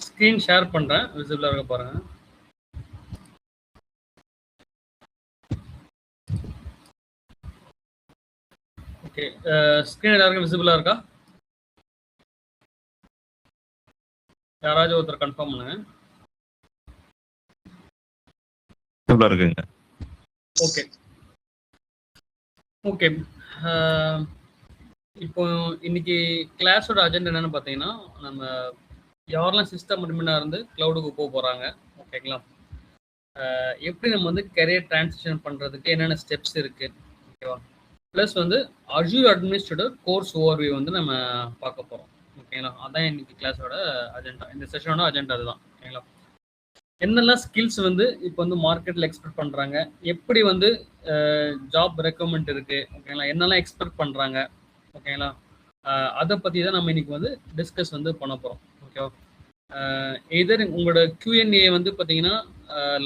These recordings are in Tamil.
ஸ்க்ரீன் ஷேர் பண்ணுறேன், விசிபிளாக இருக்க பாருங்க. ஓகே, ஸ்க்ரீன் எல்லாருக்கும் விசிபிளாக இருக்கா? யாராச்சும் ஒருத்தர் கன்ஃபார்ம் பண்ணுங்க. இருக்குங்க. Okay okay. இப்போ இன்னைக்கு கிளாஸோட அஜெண்டா என்னன்னு பார்த்தீங்கன்னா, நம்ம யாரெல்லாம் சிஸ்டம் அட்மினாக இருந்து க்ளவுடுக்கு போக போகிறாங்க, ஓகேங்களா? எப்படி நம்ம வந்து கெரியர் டிரான்சிஷன் பண்ணுறதுக்கு என்னென்ன ஸ்டெப்ஸ் இருக்குது, ஓகேவா? ப்ளஸ் வந்து அஜூர் அட்மினிஸ்ட்ரேட்டர் கோர்ஸ் ஓவர்வியூ வந்து நம்ம பார்க்க போகிறோம், ஓகேங்களா? அதான் இன்னைக்கு கிளாஸோட அஜெண்டா, இந்த செஷனோட அஜெண்டா அதுதான், ஓகேங்களா? என்னெல்லாம் ஸ்கில்ஸ் வந்து இப்போ வந்து மார்க்கெட்டில் எக்ஸ்பெக்ட் பண்ணுறாங்க, எப்படி வந்து ஜாப் ரெக்கமெண்ட் இருக்குது, ஓகேங்களா? என்னெல்லாம் எக்ஸ்பெக்ட் பண்ணுறாங்க, ஓகேங்களா? அதை பற்றி தான் நம்ம இன்னைக்கு வந்து டிஸ்கஸ் வந்து பண்ண போகிறோம், ஓகேவா? எதர் உங்களோட Q&A வந்து பார்த்தீங்கன்னா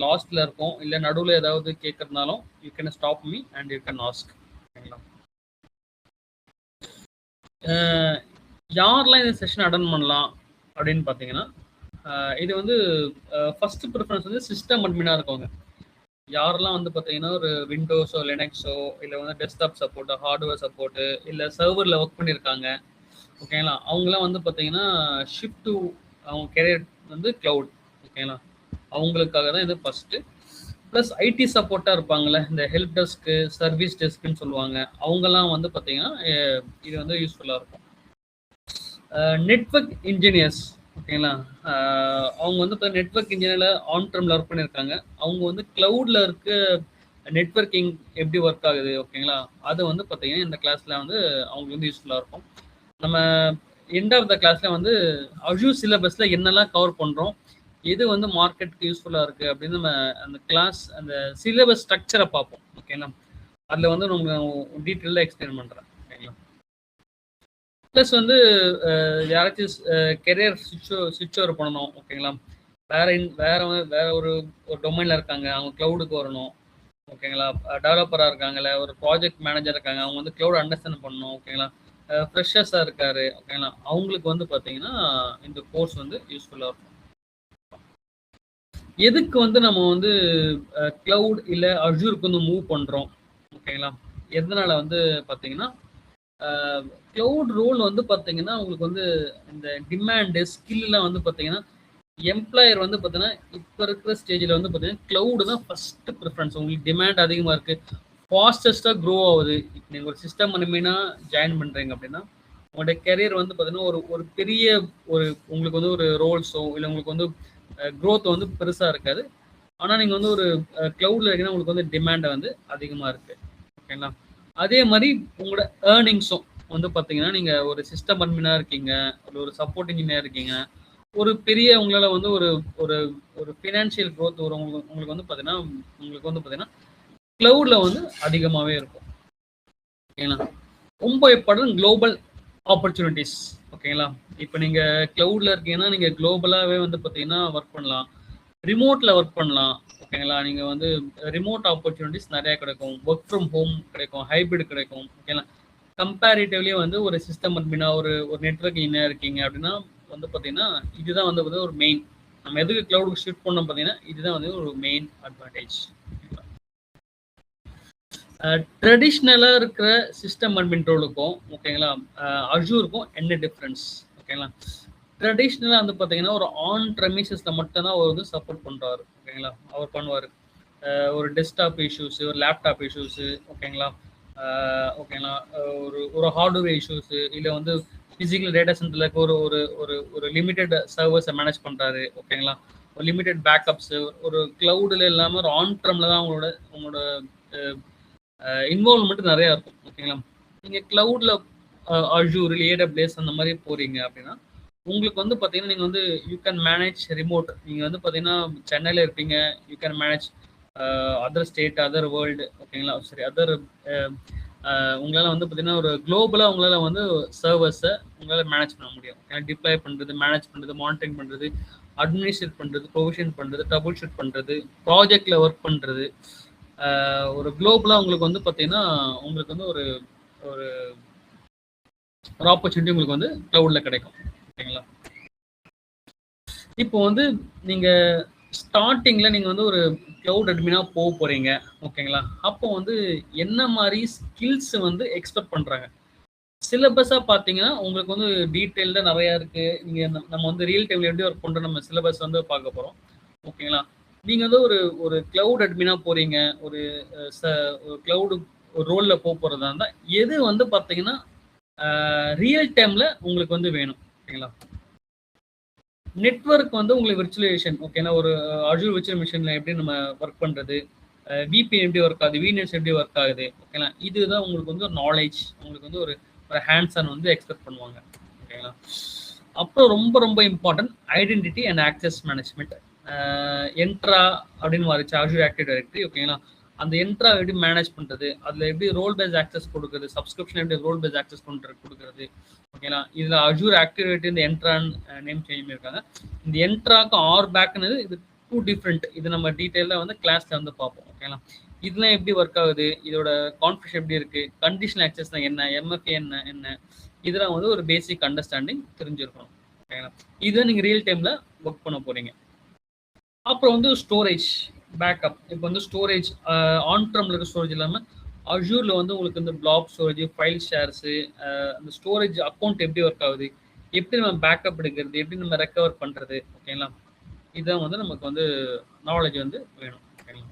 லாஸ்ட்டில் இருக்கும், இல்லை நடுவில் ஏதாவது கேட்குறதுனாலும் you can stop me and you can ask, ஓகேங்களா? யாரெல்லாம் இந்த செஷன் அட்டன் பண்ணலாம் அப்படின்னு பார்த்தீங்கன்னா, இது வந்து ஃபர்ஸ்ட் ப்ரிஃபரன்ஸ் வந்து சிஸ்டம் அட்மினாக இருக்கவங்க. யாரெல்லாம் வந்து பார்த்தீங்கன்னா ஒரு விண்டோஸோ லினக்ஸோ இல்லை வந்து டெஸ்க்டாப் சப்போர்ட்டு, ஹார்ட்வேர் சப்போர்ட்டு, இல்லை சர்வரில் ஒர்க் பண்ணியிருக்காங்க, ஓகேங்களா? அவங்களாம் வந்து பார்த்தீங்கன்னா ஷிஃப்ட் டு அவங்க கெரியர் வந்து க்ளவுட், ஓகேங்களா? அவங்களுக்காக தான் இது ஃபஸ்ட்டு. ப்ளஸ் ஐடி சப்போர்ட்டாக இருப்பாங்கள்ல, இந்த ஹெல்ப் டெஸ்க்கு, சர்வீஸ் டெஸ்க்குன்னு சொல்லுவாங்க, அவங்கெல்லாம் வந்து பார்த்தீங்கன்னா இது வந்து யூஸ்ஃபுல்லாக இருக்கும். நெட்வொர்க் இன்ஜினியர்ஸ், ஓகேங்களா? அவங்க வந்து இப்போ நெட்வொர்க் இன்ஜினியரில் ஆன் ட்ரமில் ஒர்க் பண்ணியிருக்காங்க, அவங்க வந்து க்ளவுடில் இருக்க நெட்வொர்க்கிங் எப்படி ஒர்க் ஆகுது, ஓகேங்களா? அது வந்து பார்த்தீங்கன்னா இந்த கிளாஸில் வந்து அவங்களுக்கு வந்து யூஸ்ஃபுல்லாக இருக்கும். நம்ம எண்ட் ஆஃப் த கிளாஸில் வந்து அஜூர் சிலபஸில் என்னெல்லாம் கவர் பண்ணுறோம், எது வந்து மார்க்கெட்டுக்கு யூஸ்ஃபுல்லாக இருக்குது அப்படின்னு நம்ம அந்த கிளாஸ் அந்த சிலபஸ் ஸ்ட்ரக்சரை பார்ப்போம், ஓகேங்களா? அதில் வந்து நம்ம டீட்டெயிலாக எக்ஸ்பிளைன் பண்ணுறேன், ஓகேங்களா? ப்ளஸ் வந்து யாராச்சும் கெரியர் ஸ்விட்ச் ஓவர் பண்ணணும், ஓகேங்களா? வேற ஒரு டொமைனில் இருக்காங்க, அவங்க க்ளவுடுக்கு வரணும், ஓகேங்களா? டெவலப்பராக இருக்காங்கல்ல, ஒரு ப்ராஜெக்ட் மேனேஜர் இருக்காங்க, அவங்க வந்து க்ளவுட் அண்டர்ஸ்டாண்ட் பண்ணணும், ஓகேங்களா? ஃப்ரெஷர்ஸாக இருக்காரு, ஓகேங்களா? அவங்களுக்கு வந்து பார்த்தீங்கன்னா இந்த கோர்ஸ் வந்து யூஸ்ஃபுல்லாக இருக்கும். எதுக்கு வந்து நம்ம வந்து க்ளவுட் இல்லை அஜூருக்கு வந்து மூவ் பண்ணுறோம், ஓகேங்களா? எதனால வந்து பார்த்தீங்கன்னா க்ளவுட் ரோல் வந்து பார்த்தீங்கன்னா உங்களுக்கு வந்து இந்த டிமாண்டு ஸ்கில்லாம் வந்து பார்த்தீங்கன்னா எம்ப்ளாயர் வந்து பார்த்தீங்கன்னா இப்போ இருக்கிற ஸ்டேஜில் வந்து பார்த்தீங்கன்னா க்ளவுடு தான் ஃபஸ்ட்டு ப்ரிஃபரன்ஸ். உங்களுக்கு டிமாண்ட் அதிகமாக இருக்குது, ஃபாஸ்டஸ்ட்டாக க்ரோ ஆகுது. இப்போ நீங்கள் ஒரு சிஸ்டம் அனிமீனாக ஜாயின் பண்ணுறீங்க அப்படின்னா உங்களுடைய கெரியர் வந்து பார்த்தீங்கன்னா ஒரு பெரிய உங்களுக்கு வந்து ஒரு ரோல்ஸோ இல்லை உங்களுக்கு வந்து க்ரோத் வந்து பெருசாக இருக்காது. ஆனால் நீங்கள் வந்து ஒரு க்ளவுடில் இருக்கீங்கன்னா உங்களுக்கு வந்து டிமாண்டை வந்து அதிகமாக இருக்குது, ஓகேங்களா? அதே மாதிரி உங்களோட ஏர்னிங்ஸும் வந்து பார்த்தீங்கன்னா நீங்கள் ஒரு சிஸ்டம் அட்மினாக இருக்கீங்க, ஒரு சப்போர்ட் இன்ஜினியர் இருக்கீங்க, ஒரு பெரிய உங்களால் வந்து ஒரு ஒரு ஒரு ஃபினான்ஷியல் க்ரோத் ஒரு உங்களுக்கு வந்து பார்த்தீங்கன்னா க்ளவுடில் வந்து அதிகமாகவே இருக்கும், ஓகேங்களா? ரொம்ப இம்பார்ட்டன்ட் குளோபல் ஆப்பர்ச்சுனிட்டிஸ், ஓகேங்களா? இப்போ நீங்கள் க்ளவுடில் இருக்கீங்கன்னா நீங்கள் குளோபலாகவே வந்து பார்த்தீங்கன்னா ஒர்க் பண்ணலாம், ரிமோட்டில் ஒர்க் பண்ணலாம், ஓகேங்களா? நீங்கள் வந்து ரிமோட் ஆப்பர்ச்சுனிட்டிஸ் நிறையா கிடைக்கும், ஒர்க் ஃப்ரம் ஹோம் கிடைக்கும், ஹைப்ரிட் கிடைக்கும், ஓகேங்களா? கம்பேரிட்டிவ்லி வந்து ஒரு சிஸ்டம் அட்மினா ஒரு நெட்வொர்க் இன்ஜினியர் இருக்கீங்க அப்படின்னா வந்து பார்த்தீங்கன்னா இதுதான் வந்து ஒரு மெயின். நம்ம எதுக்கு க்ளவுடுக்கு ஷிஃப்ட் பண்ணோம் பார்த்தீங்கன்னா இதுதான் வந்து ஒரு மெயின் அட்வான்டேஜ். ட்ரெடிஷ்னலாக இருக்கிற சிஸ்டம் அட்மின் ரோலுக்கும் ஓகேங்களா அஜூருக்கும் என்ன டிஃப்ரென்ஸ், ஓகேங்களா? ட்ரெடிஷ்னலாக வந்து பார்த்தீங்கன்னா ஒரு ஆன் ப்ரெமிசஸில் மட்டும்தான் அவர் வந்து சப்போர்ட் பண்ணுறாரு, ஓகேங்களா? அவர் பண்ணுவார் ஒரு டெஸ்க்டாப் இஷ்யூஸு, ஒரு லேப்டாப் இஷ்யூஸு, ஓகேங்களா? ஓகேங்களா? ஒரு ஹார்ட்வேர் இஷ்யூஸு, இல்லை வந்து ஃபிசிக்கல் டேட்டா சென்டரில் இருக்க ஒரு ஒரு ஒரு ஒரு லிமிடெட் சர்வர்ஸை மேனேஜ் பண்ணுறாரு, ஓகேங்களா? ஒரு லிமிடெட் பேக்கப்ஸு, ஒரு க்ளவுடில் இல்லாமல் ஒரு ஆன் ப்ரெமில் தான் உங்களோட இன்வால்வ்மெண்ட் நிறையா இருக்கும், ஓகேங்களா? நீங்கள் க்ளவுடில் அஜூர் இல்லை AWS அந்த மாதிரி போகிறீங்க அப்படின்னா உங்களுக்கு வந்து பார்த்தீங்கன்னா நீங்கள் வந்து யூ கேன் மேனேஜ் ரிமோட். நீங்கள் வந்து பார்த்தீங்கன்னா சென்னையில் இருப்பீங்க, you can manage other state, other world, ஓகேங்களா? சரி, அதர் உங்களால் வந்து பார்த்தீங்கன்னா ஒரு குளோபலாக உங்களால் வந்து சர்வர்ஸை உங்களால் மேனேஜ் பண்ண முடியும், ஏன்னா டிப்ளாய் பண்ணுறது, மேனேஜ் பண்ணுறது, மானிட்டரிங் பண்ணுறது, அட்மினிஸ்ட்ரேட் பண்ணுறது, ப்ரொவிஷன் பண்ணுறது, டபுள் ஷூட் பண்ணுறது, ப்ராஜெக்டில் ஒர்க் பண்ணுறது, ஒரு குளோபலாக உங்களுக்கு வந்து பார்த்தீங்கன்னா உங்களுக்கு வந்து ஒரு ஒரு ஒரு ஆப்பர்ச்சுனிட்டி உங்களுக்கு வந்து க்ளவுடில் கிடைக்கும். ஓகேங்களா? இப்போ வந்து நீங்கள் ஸ்டார்டிங்கில் நீங்கள் வந்து ஒரு க்ளவுட் அட்மினாக போக போகிறீங்க. ஓகேங்களா? அப்போ வந்து என்ன மாதிரி ஸ்கில்ஸ் வந்து எக்ஸ்பெக்ட் பண்ணுறாங்க? சிலபஸாக பார்த்தீங்கன்னா உங்களுக்கு வந்து டீட்டெயில்டாக நிறையா இருக்குது. நீங்கள் நம்ம வந்து ரியல் டைமில் எப்படி ஒர்க் பண்ணுறோம் நம்ம சிலபஸ் வந்து பார்க்க போகிறோம். ஓகேங்களா? நீங்கள் வந்து ஒரு ஒரு க்ளவுட் அட்மினாக போகிறீங்க, ஒரு க்ளவுடு ரோலில் போகிறதா இருந்தால் எது வந்து பார்த்தீங்கன்னா ரியல் டைமில் உங்களுக்கு வந்து வேணும். ஓகேங்களா? நெட்வொர்க் வந்து உங்களுக்கு விர்ச்சுவலைசேஷன். ஓகேங்களா? ஒரு அஜூர் விர்ச்சுவல் மிஷினில் எப்படி நம்ம ஒர்க் பண்ணுறது, விபிஎன் எப்படி ஒர்க் ஆகுது, விநெட்ஸ் எப்படி ஒர்க் ஆகுது. ஓகேங்களா? இதுதான் உங்களுக்கு வந்து ஒரு நாலேஜ், உங்களுக்கு வந்து ஒரு ஹேண்ட்ஸ் ஆன் வந்து எக்ஸ்பெக்ட் பண்ணுவாங்க. ஓகேங்களா? அப்புறம் ரொம்ப ரொம்ப important identity and access management. Entra அப்படின்னு மாறிச்சு அஜூர் ஆக்டிவ் டைரக்டரி. ஓகேங்களா? அந்த என்ட்ரா எப்படி மேனேஜ் பண்ணுறது, அதில் எப்படி ரோல் பேஸ் ஆக்சஸ் கொடுக்குறது, சப்ஸ்கிரிப்ஷன் எப்படி ரோல் பேஸ் ஆக்சஸ் கொடுக்குறது. ஓகேங்களா? இதில் அஜூர் ஆக்டிவேட்டி இந்த என்ட்ரான்னு நேம் சேஞ்ச் பண்ணியிருக்காங்க. இந்த என்ட்ராக்கு ஆர் பேக்னு இது 2 டிஃப்ரெண்ட். இது நம்ம டீட்டெயிலாக வந்து கிளாஸில் வந்து பார்ப்போம். ஓகேங்களா? இதெல்லாம் எப்படி ஒர்க் ஆகுது, இதோட கான்ஃபிகரேஷன் எப்படி இருக்குது, கண்டிஷனல் ஆக்சஸ்னா என்ன, எம்எஃப்ஏ என்ன, இதெல்லாம் வந்து ஒரு பேசிக் அண்டர்ஸ்டாண்டிங் தெரிஞ்சிருக்கணும். ஓகேங்களா? இதை நீங்கள் ரியல் டைமில் ஒர்க் பண்ண போகிறீங்க. அப்புறம் வந்து ஸ்டோரேஜ் பேக்கப். இப்போ வந்து ஸ்டோரேஜ் ஆன்-ப்ரெம்ல இருக்க ஸ்டோரேஜ் இல்லாமல் அஜூரில் வந்து உங்களுக்கு வந்து பிளாக் ஸ்டோரேஜ், ஃபைல் ஷேர்ஸு, அந்த ஸ்டோரேஜ் அக்கௌண்ட் எப்படி ஒர்க் ஆகுது, எப்படி நம்ம பேக்கப் எடுக்கிறது, எப்படி நம்ம ரெக்கவர் பண்ணுறது. ஓகேங்களா? இதுதான் வந்து நமக்கு வந்து நாலேஜ் வந்து வேணும். ஓகேங்களா?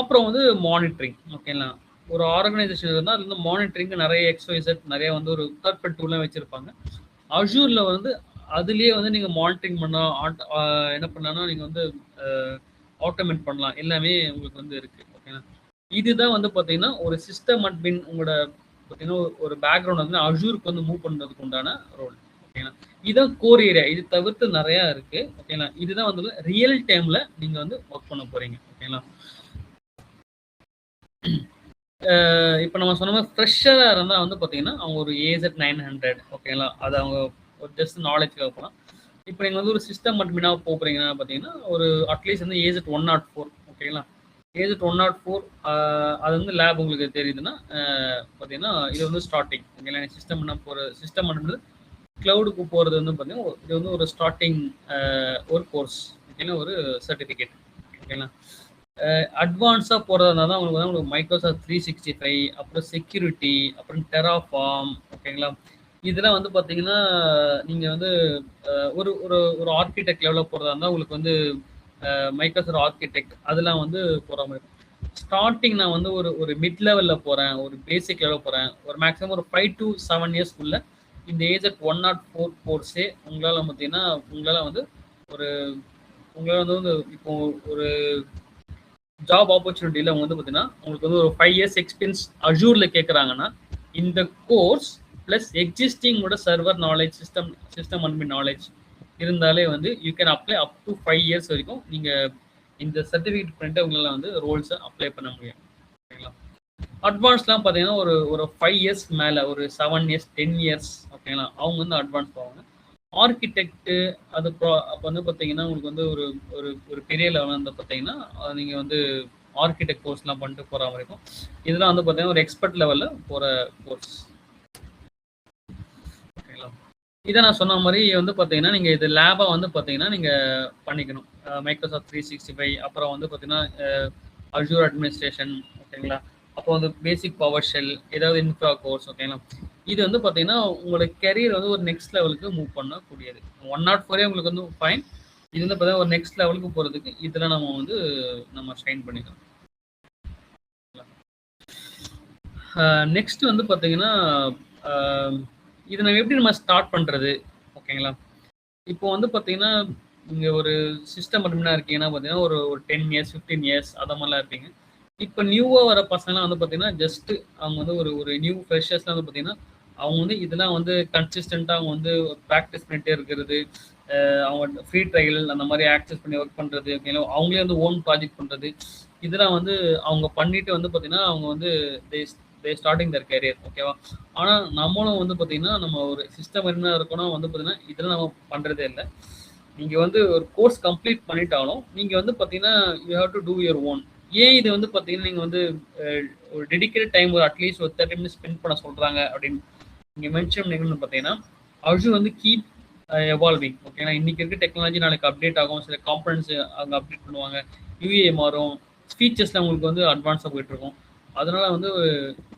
அப்புறம் வந்து மானிட்டரிங். ஓகேங்களா? ஒரு ஆர்கனைசேஷன் இருந்தால் அது வந்து மானிட்டரிங்கு நிறைய எக்ஸ்ஒய்செட் நிறைய வந்து ஒரு தேர்ட் பார்ட்டி டூல்லாம் வச்சுருப்பாங்க. அஜூரில் வந்து அதுலேயே வந்து நீங்கள் மானிட்டரிங் பண்ணலாம், என்ன பண்ணலாம்னா நீங்கள் வந்து ஆட்டோமேட் பண்ணலாம். எல்லாமே உங்களுக்கு வந்து இருக்குது. ஓகேங்களா? இதுதான் வந்து பார்த்தீங்கன்னா ஒரு சிஸ்டம் அட்மின் உங்களோட பார்த்தீங்கன்னா ஒரு பேக்ரவுண்ட் வந்து அஜூருக்கு வந்து மூவ் பண்ணுறதுக்கு உண்டான ரோல். ஓகேங்களா? இதுதான் கோர் ஏரியா. இது தவிர்த்து நிறையா இருக்குது. ஓகேங்களா? இதுதான் வந்து ரியல் டைமில் நீங்கள் வந்து ஒர்க் பண்ண போகிறீங்க. ஓகேங்களா? இப்போ நம்ம சொன்ன மாதிரி ஃப்ரெஷராக இருந்தால் வந்து பார்த்தீங்கன்னா அவங்க ஒரு AZ900. ஓகேங்களா? அது அவங்க ஒரு ஜஸ்ட் நாலேஜ்க்காக போகலாம். இப்போ நீங்கள் வந்து ஒரு சிஸ்டம் அட்மினாக போகிறீங்கன்னா பார்த்தீங்கன்னா ஒரு அட்லீஸ்ட் வந்து AZ104. ஓகேங்களா? AZ104 அது வந்து லேப் உங்களுக்கு தெரியுதுன்னா பார்த்தீங்கன்னா இது வந்து ஸ்டார்டிங். ஓகேங்களா? சிஸ்டம் அட்மின் க்ளவுடுக்கு போகிறது வந்து பார்த்தீங்கன்னா இது வந்து ஒரு ஸ்டார்டிங் ஒரு கோர்ஸ். ஓகேங்களா? ஒரு சர்டிஃபிகேட். ஓகேங்களா? அட்வான்ஸாக போகிறதா தான் உங்களுக்கு மைக்ரோசாஃப்ட் 365, அப்புறம் செக்யூரிட்டி, அப்புறம் டெராஃபார்ம். ஓகேங்களா? இதெல்லாம் வந்து பார்த்தீங்கன்னா நீங்கள் வந்து ஒரு ஒரு ஒரு ஆர்கிடெக்ட் லெவலில் போகிறதா இருந்தால் உங்களுக்கு வந்து மைக்ரோசாஃப்ட் ஆர்கிடெக்ட் அதெல்லாம் வந்து போகிற மாதிரி. ஸ்டார்டிங் நான் வந்து ஒரு மிட் லெவலில் போகிறேன், ஒரு பேசிக் லெவலில் போகிறேன், ஒரு மேக்ஸிமம் ஒரு 5 to 7 இயர்ஸ்க்குள்ள இந்த AZ104 கோர்ஸே உங்களால் பார்த்தீங்கன்னா உங்களால் வந்து உங்களால் வந்து இப்போ ஒரு ஜாப் ஆப்பர்ச்சுனிட்டியில் அவங்க வந்து பார்த்தீங்கன்னா உங்களுக்கு வந்து ஒரு 5 years எக்ஸ்பீரியன்ஸ் அஜூரில் கேட்குறாங்கன்னா இந்த கோர்ஸ் ப்ளஸ் எக்ஸிஸ்டிங்கோட server knowledge, system admin knowledge இருந்தாலே வந்து you can apply up to 5 years வரைக்கும் நீங்கள் இந்த சர்டிஃபிகேட் பண்ணிட்டு உங்களால் வந்து ரோல்ஸை அப்ளை பண்ண முடியும். ஓகேங்களா? அட்வான்ஸ்லாம் பார்த்தீங்கன்னா ஒரு 5 years மேலே, ஒரு 7 years 10 years. ஓகேங்களா? அவங்க வந்து அட்வான்ஸ் போவாங்க. ஆர்கிடெக்ட் அது அப்போ வந்து பார்த்தீங்கன்னா உங்களுக்கு வந்து ஒரு பெரிய லெவலில் வந்து பார்த்தீங்கன்னா நீங்கள் வந்து ஆர்கிடெக்ட் கோர்ஸ்லாம் பண்ணிட்டு போகிற வரைக்கும் இதெல்லாம் வந்து பார்த்தீங்கன்னா ஒரு எக்ஸ்பர்ட் லெவலில் போகிற கோர்ஸ். ஓகேங்களா? இதை நான் சொன்ன மாதிரி வந்து பார்த்தீங்கன்னா நீங்கள் இது லேபாக வந்து பார்த்தீங்கன்னா நீங்கள் பண்ணிக்கணும். மைக்ரோசாஃப்ட் 365, அப்புறம் வந்து பார்த்தீங்கன்னா அஜூர் அட்மினிஸ்ட்ரேஷன். ஓகேங்களா? அப்போ வந்து பேசிக் பவர் ஷெல், ஏதாவது இன்ஃப்ரா கோர்ஸ். ஓகேங்களா? இது வந்து பார்த்தீங்கன்னா உங்களோட கெரியர் வந்து ஒரு நெக்ஸ்ட் லெவலுக்கு மூவ் பண்ணக்கூடியது. 104 உங்களுக்கு வந்து ஃபைன். இது வந்து பார்த்தீங்கன்னா ஒரு நெக்ஸ்ட் லெவலுக்கு போகிறதுக்கு இதில் நம்ம ஷைன் பண்ணிக்கலாம். நெக்ஸ்ட் வந்து பார்த்தீங்கன்னா இது நம்ம எப்படி ஸ்டார்ட் பண்ணுறது. ஓகேங்களா? இப்போ வந்து பார்த்தீங்கன்னா நீங்கள் ஒரு சிஸ்டம் அட்மினாக இருக்கீங்கன்னா பார்த்தீங்கன்னா ஒரு 10 years 15 years அதை மாதிரிலாம் இருப்பீங்க. இப்போ நியூவாக வர பசங்களாம் வந்து பார்த்தீங்கன்னா ஜஸ்ட்டு அவங்க வந்து ஒரு நியூ ஃப்ரெஷர்ஸ்லாம் வந்து பார்த்தீங்கன்னா அவங்க வந்து இதெல்லாம் வந்து கன்சிஸ்டண்ட்டாக அவங்க வந்து ப்ராக்டிஸ் பண்ணிட்டே இருக்கிறது, அவங்க ஃப்ரீ ட்ரையல் அந்த மாதிரி ஆக்சஸ் பண்ணி ஒர்க் பண்ணுறது. ஓகேங்களா? அவங்களே வந்து ஓன் ப்ராஜெக்ட் பண்ணுறது, இதெல்லாம் வந்து அவங்க பண்ணிட்டு வந்து பார்த்தீங்கன்னா அவங்க வந்து தே ஸ்டார்டிங் தர் கேரியர். ஓகேவா? ஆனால் நம்மளும் வந்து பார்த்தீங்கன்னா நம்ம ஒரு சிஸ்டம் என்ன இருக்கணும் வந்து பார்த்தீங்கன்னா இதெல்லாம் நம்ம பண்ணுறதே இல்லை. நீங்கள் வந்து ஒரு கோர்ஸ் கம்ப்ளீட் பண்ணிட்டாலும் நீங்கள் வந்து பார்த்தீங்கன்னா you have to two your own. ஏன் இது வந்து பார்த்தீங்கன்னா நீங்கள் வந்து ஒரு டெடிக்கேட் டைம் ஒரு அட்லீஸ்ட் ஒரு 30 minutes ஸ்பெண்ட் பண்ண சொல்கிறாங்க அப்படின்னு இங்கே மென்ஷன் பண்ணிக்கணும்னு பார்த்தீங்கன்னா அஜூர் வந்து கீப் எவால்விங். ஓகேங்களா, இன்னைக்கு இருக்க டெக்னாலஜி நாளைக்கு அப்டேட் ஆகும், சில காம்பனன்ட்ஸ் அவங்க அப்டேட் பண்ணுவாங்க, யூஏ மாறும், ஃபீச்சர்ஸ்லாம் உங்களுக்கு வந்து அட்வான்ஸாக போயிட்டு இருக்கும். அதனால வந்து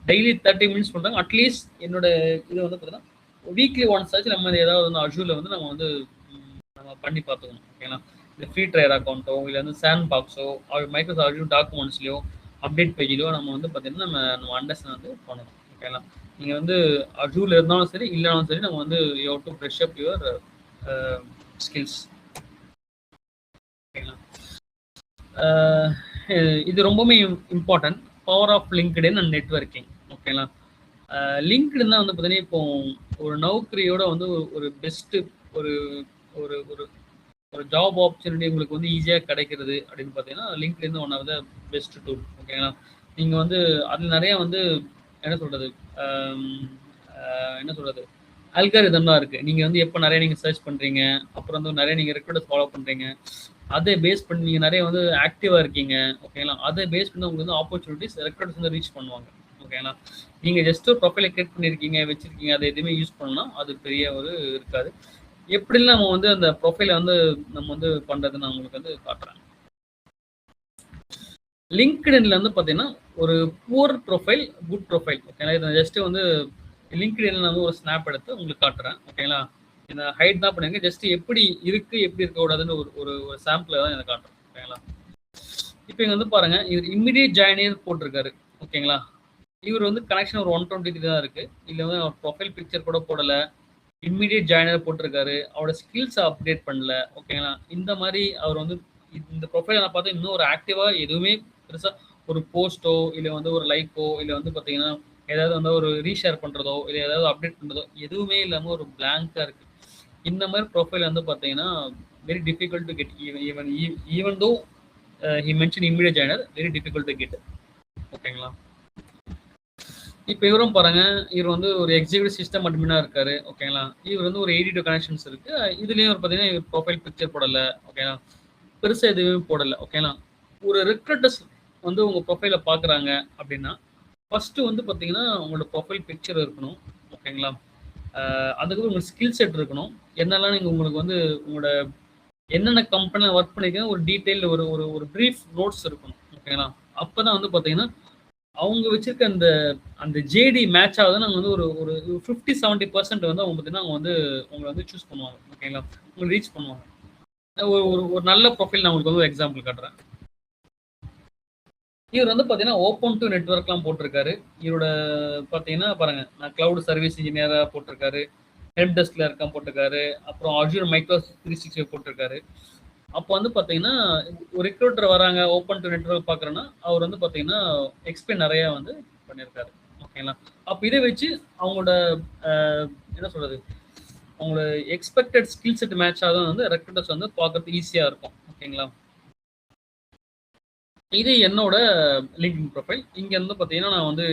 டெய்லி 30 மினிட்ஸ் பண்ணுறாங்க. அட்லீஸ்ட் என்னோட இது வந்து பார்த்தீங்கன்னா வீக்லி ஒன்ஸ் ஆச்சு நம்ம ஏதாவது வந்து அஜூரில் வந்து நம்ம வந்து நம்ம பண்ணி பார்த்துக்கணும். ஓகேங்களா, இந்த ஃப்ரீ ட்ரையர் அக்கௌண்ட்டோ இல்லை வந்து சாண்ட் பாக்ஸோ மைக்ரோசாஃப்ட் அஜூர் டாக்குமெண்ட்ஸ்லையோ அப்டேட் பேஜ்லையோ நம்ம வந்து பார்த்தீங்கன்னா நம்ம அண்டர்ஸ்டாண்ட் வந்து பண்ணணும். ஓகேங்களா, நீங்கள் வந்து அஜூரில் இருந்தாலும் சரி இல்லைனாலும் சரி நம்ம வந்து you have to brush up your skills. ஓகேங்களா, இது ரொம்பவுமே important. Power of LinkedIn and networking. ஓகேங்களா, லிங்க்டின் தான் வந்து பார்த்தீங்கன்னா இப்போ ஒரு நௌக்கரியோட வந்து ஒரு பெஸ்ட்டு ஒரு ஒரு ஒரு ஒரு ஜாப் ஆப்பர்ச்சுனிட்டி உங்களுக்கு வந்து ஈஸியாக கிடைக்கிறது அப்படின்னு பார்த்தீங்கன்னா LinkedIn one of the best tool. ஓகேங்களா, நீங்கள் வந்து அதில் நிறையா வந்து என்ன சொல்கிறது என்ன சொல்கிறது அல்காரிதம்லாம் இருக்குது. நீங்கள் வந்து எப்போ நிறைய நீங்கள் சர்ச் பண்ணுறீங்க, அப்புறம் வந்து நிறைய நீங்கள் ரெக்ரூட்டர்ஸ் ஃபாலோ பண்ணுறீங்க, அதை பேஸ் பண்ணி நீங்கள் நிறைய வந்து ஆக்டிவாக இருக்கீங்க. ஓகேங்களா, அதை பேஸ் பண்ணி உங்களுக்கு வந்து ஆப்பர்ச்சுனிட்டிஸ் ரெக்ரூட்டர்ஸ் வந்து ரீச் பண்ணுவாங்க. ஓகேங்களா, நீங்கள் ஜஸ்ட் ஒரு ப்ரொஃபைலை கிரியேட் பண்ணியிருக்கீங்க வச்சுருக்கீங்க, அதை எதுவுமே யூஸ் பண்ணலாம், அது பெரிய ஒரு இருக்காது. எப்படிலாம் நம்ம வந்து அந்த ப்ரொஃபைலை வந்து நம்ம வந்து பண்ணுறது நான் உங்களுக்கு வந்து காட்டுறேன். லிங்க்டின்ல வந்து பார்த்தீங்கன்னா ஒரு புவர் ப்ரொஃபைல், குட் ப்ரொஃபைல். ஓகேங்களா, இதை ஜஸ்ட்டு வந்து லிங்க்டின்ல நான் வந்து ஒரு ஸ்னாப் எடுத்து உங்களுக்கு காட்டுறேன். ஓகேங்களா, இந்த ஹைட் தான் பண்ணுங்க, ஜஸ்ட் எப்படி இருக்கு எப்படி இருக்கக்கூடாதுன்னு ஒரு ஒரு ஒரு சாம்பிள் தான் எனக்கு காட்டுறேன். ஓகேங்களா, இப்போ இங்கே வந்து பாருங்க, இவர் இம்மிடியேட் ஜாயினியர் போட்டிருக்காரு. ஓகேங்களா, இவர் வந்து கனெக்ஷன் ஒரு 123 தான் இருக்கு. இல்லை வந்து அவர் ப்ரொஃபைல் பிக்சர் கூட போடலை, இம்மிடியேட் ஜாயினர் போட்டிருக்காரு, அவரோட ஸ்கில்ஸை அப்டேட் பண்ணல. ஓகேங்களா, இந்த மாதிரி அவர் வந்து இந்த ப்ரொஃபைலை நான் பார்த்தா இன்னும் ஒரு ஆக்டிவாக எதுவுமே பெருசாக ஒரு போஸ்ட்டோ இல்லை வந்து ஒரு லைக்கோ இல்லை வந்து பார்த்தீங்கன்னா ஏதாவது வந்து ஒரு ரீஷேர் பண்ணுறதோ இல்லை ஏதாவது அப்டேட் பண்ணுறதோ எதுவுமே இல்லாமல் ஒரு பிளாங்காக இருக்குது. இந்த மாதிரி ப்ரொஃபைல் வந்து பார்த்தீங்கன்னா very difficult to get. Even though he mention immediate joiner, very difficult to get. ஓகேங்களா, இப்போ இவரும் பாருங்க, இவர் வந்து ஒரு எக்ஸிக்யூட்டிவ் சிஸ்டம் அட்மினாக இருக்காரு. ஓகேங்களா, இவர் வந்து ஒரு 82 கனெக்ஷன்ஸ் இருக்கு. இதுலேயும் பார்த்தீங்கன்னா இவர் ப்ரொஃபைல் பிக்சர் போடலை. ஓகேங்களா, பெருசாக எதுவுமே போடலை. ஓகேங்களா, ஒரு ரெக்ரூட்டர்ஸ் வந்து உங்கள் ப்ரொஃபைலை பார்க்குறாங்க அப்படின்னா ஃபஸ்ட்டு வந்து பார்த்தீங்கன்னா உங்களோட ப்ரொஃபைல் பிக்சர் இருக்கணும். ஓகேங்களா, அதுக்கு உங்களுக்கு ஸ்கில் செட் இருக்கணும். என்னெல்லாம் நீங்கள் உங்களுக்கு வந்து உங்களோட என்னென்ன கம்பெனியில் ஒர்க் பண்ணிக்க ஒரு டீட்டெயில் ஒரு ஒரு ஒரு ப்ரீஃப் நோட்ஸ் இருக்கணும். ஓகேங்களா, அப்போ தான் வந்து பார்த்தீங்கன்னா அவங்க வச்சிருக்க அந்த அந்த ஜேடி மேட்ச் ஆகுது. நாங்கள் வந்து ஒரு ஒரு 50-70% வந்து அவங்க பார்த்தீங்கன்னா அவங்க வந்து உங்களை வந்து சூஸ் பண்ணுவாங்க. ஓகேங்களா, உங்களை ரீச் பண்ணுவாங்க. ஒரு ஒரு ஒரு நல்ல ப்ரொஃபைல் நான் உங்களுக்கு வந்து எக்ஸாம்பிள் காட்டுறேன். இவர் வந்து பார்த்தீங்கன்னா ஓப்பன் டு நெட்வொர்க்லாம் போட்டிருக்காரு. இவரோட பார்த்தீங்கன்னா பாருங்க, நான் கிளவுட் சர்வீஸ் இன்ஜினியராக போட்டிருக்காரு, ஹெல்ப் டெஸ்க்ல இருக்கான் போட்டிருக்காரு, அப்புறம் அஜூர் மைக்ரோ 365 போட்டிருக்காரு. அப்போ வந்து பார்த்தீங்கன்னா ஒரு ரெக்ரூட்டர் வராங்க ஓப்பன் டு நெட்வொர்க் பார்க்குறேன்னா அவர் வந்து பார்த்தீங்கன்னா எக்ஸ்பிளைன் நிறையா வந்து பண்ணியிருக்காரு. ஓகேங்களா, அப்போ இதை வச்சு அவங்களோட என்ன சொல்கிறது அவங்களோட எக்ஸ்பெக்டட் ஸ்கில் செட் மேட்ச் ஆகும் வந்து ரெக்ரூட்டர்ஸ் வந்து பார்க்கறது ஈஸியாக இருக்கும். ஓகேங்களா, இது என்னோட லிங்க்டின் ப்ரொஃபைல். இங்கே வந்து பார்த்தீங்கன்னா நான் வந்து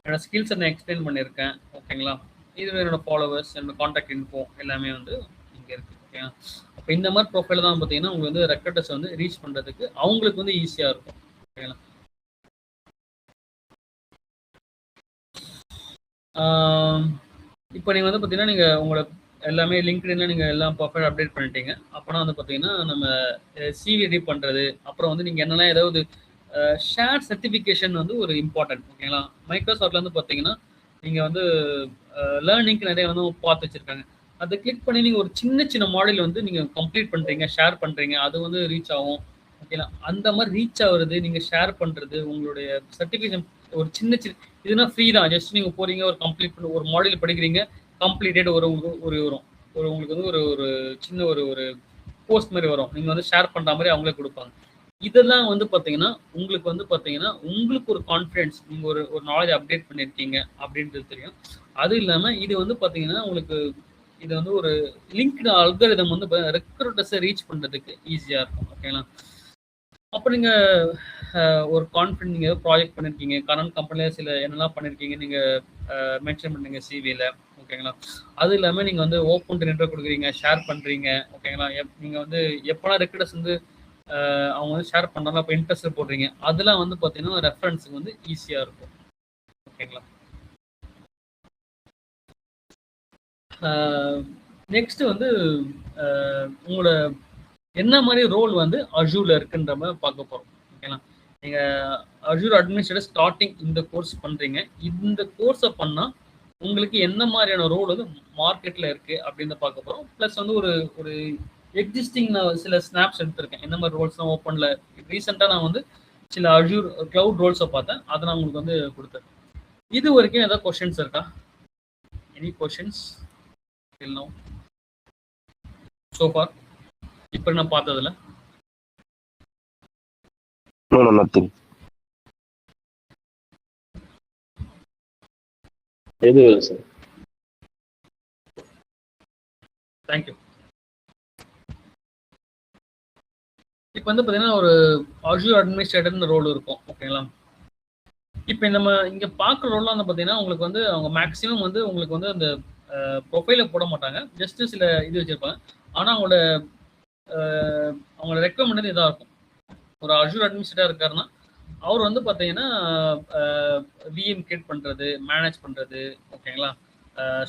என்னோட ஸ்கில்ஸ் நான் எக்ஸ்பிளைன் பண்ணியிருக்கேன். ஓகேங்களா, இது என்னோட ஃபாலோவர்ஸ், என்னோட காண்டாக்ட் இன்ஃபோ எல்லாமே வந்து இங்கே இருக்குது. ஓகேங்களா, அப்போ இந்த மாதிரி ப்ரொஃபைல் தான் பார்த்தீங்கன்னா உங்களுக்கு வந்து ரெக்ரூட்டர்ஸ் வந்து ரீச் பண்ணுறதுக்கு அவங்களுக்கு வந்து ஈஸியாக இருக்கும். ஓகேங்களா, இப்போ நீங்கள் வந்து பார்த்தீங்கன்னா நீங்கள் உங்களோட எல்லாமே லிங்க்டின்ல நீங்கள் எல்லாம் ப்ரொஃபைல் அப்டேட் பண்ணிட்டீங்க. அப்போனா வந்து பார்த்தீங்கன்னா நம்ம சிவி ரெடி பண்ணுறது, அப்புறம் வந்து நீங்கள் என்னெல்லாம் ஏதாவது ஷேர் சர்டிஃபிகேஷன் வந்து ஒரு இம்பார்ட்டன்ட். ஓகேங்களா, மைக்ரோசாஃப்ட்ல வந்து பார்த்தீங்கன்னா நீங்கள் வந்து லேர்னிங்க்கு நிறைய வந்து பார்த்து வச்சுருக்காங்க. அதை கிளிக் பண்ணி நீங்கள் ஒரு சின்ன சின்ன மாடல் வந்து நீங்கள் கம்ப்ளீட் பண்ணுறீங்க, ஷேர் பண்ணுறீங்க, அது வந்து ரீச் ஆகும். ஓகேங்களா, அந்த மாதிரி ரீச் ஆகுறது, நீங்கள் ஷேர் பண்ணுறது, உங்களுடைய சர்டிஃபிகேஷன் ஒரு சின்ன சின்ன இதுனா ஃப்ரீ தான். ஜஸ்ட் நீங்கள் போகிறீங்க, ஒரு கம்ப்ளீட் பண்ணி ஒரு மாடல் படிக்கிறீங்க, கம்ப்ளீட்டட் ஒரு ஒரு வரும் ஒரு உங்களுக்கு வந்து ஒரு ஒரு சின்ன ஒரு ஒரு போஸ்ட் மாதிரி வரும். நீங்கள் வந்து ஷேர் பண்ணுற மாதிரி அவங்களே கொடுப்பாங்க. இதெல்லாம் வந்து பார்த்தீங்கன்னா உங்களுக்கு வந்து பார்த்தீங்கன்னா உங்களுக்கு ஒரு கான்ஃபிடென்ஸ், நீங்கள் ஒரு ஒரு நாலேஜ் அப்டேட் பண்ணியிருக்கீங்க அப்படின்றது தெரியும். அது இல்லாமல் இது வந்து பார்த்தீங்கன்னா உங்களுக்கு இது வந்து ஒரு லிங்க்டு அல்காரிதம் வந்து ரெக்ரூட்டர்ஸை ரீச் பண்ணுறதுக்கு ஈஸியாக இருக்கும். ஓகேங்களா, அப்போ நீங்கள் ஒரு கான்ஃபிடென்ட் நீங்கள் ஏதோ ப்ராஜெக்ட் பண்ணியிருக்கீங்க, கரண்ட் கம்பெனியில் சில என்னெல்லாம் பண்ணியிருக்கீங்க நீங்கள் மென்ஷன் பண்ணுறீங்க சிவியில். ஓகேங்களா, அது இல்லாமல் நீங்கள் வந்து ஓப்பன் டு நெட்வொர்க் கொடுக்குறீங்க, ஷேர் பண்ணுறீங்க. ஓகேங்களா, நீங்கள் வந்து எப்போலாம் ரெக்ரூட்டர்ஸ் வந்து அவங்க வந்து ஷேர் பண்ணுறாங்க, அப்போ இன்ட்ரெஸ்ட் போடுறீங்க, அதெல்லாம் வந்து பார்த்தீங்கன்னா ரெஃபரன்ஸுக்கு வந்து ஈஸியாக இருக்கும். ஓகேங்களா, நெக்ஸ்ட் வந்து உங்களோட என்ன மாதிரி ரோல் வந்து அஜூர்ல இருக்குன்ற மாதிரி பார்க்க போறோம். ஓகேங்களா? நீங்க அஜூர் அட்மினிஸ்ட்ரேட்டர் ஸ்டார்டிங் இந்த கோர்ஸ் பண்றீங்க. இந்த கோர்ஸை பண்ணா உங்களுக்கு என்ன மாதிரியான ரோல் வந்து மார்க்கெட்ல இருக்கு அப்படின்னு பார்க்க போறோம். பிளஸ் வந்து ஒரு ஒரு எக்ஸிஸ்டிங் நான் சில ஸ்னாப்ஸ் எடுத்திருக்கேன். என்ன மாதிரி ரோல்ஸ்லாம் ஓப்பன்ல ரீசெண்டாக நான் வந்து சில அஜூர் கிளவுட் ரோல்ஸை பார்த்தேன். அதை நான் உங்களுக்கு வந்து கொடுத்தேன். இது வரைக்கும் ஏதாவது கொஸ்டின்ஸ் இருக்கா? Any questions till now so far இப்போ நான் பார்த்ததுல? No, nothing. எது சார்? தேங்க்யூ. இப்போ வந்து பார்த்தீங்கன்னா ஒரு அஜூர் அட்மினிஸ்ட்ரேட்டர்னு ரோல் இருக்கும். ஓகேங்களா? இப்போ நம்ம இங்கே பார்க்குற ரோல்லாம் வந்து பார்த்தீங்கன்னா உங்களுக்கு வந்து அவங்க மேக்ஸிமம் வந்து உங்களுக்கு வந்து அந்த ப்ரொஃபைலை போட மாட்டாங்க. ஜஸ்ட் சில இது வச்சுருப்பாங்க. ஆனால் அவங்களோட ரெக்வயர்மெண்ட் வந்து இதாக இருக்கும். ஒரு அஜூர் அட்மினிஸ்ட்ரேட்டர் இருக்காருன்னா அவர் வந்து பார்த்தீங்கன்னா விஎம் கிரியேட் பண்ணுறது, மேனேஜ் பண்ணுறது, ஓகேங்களா,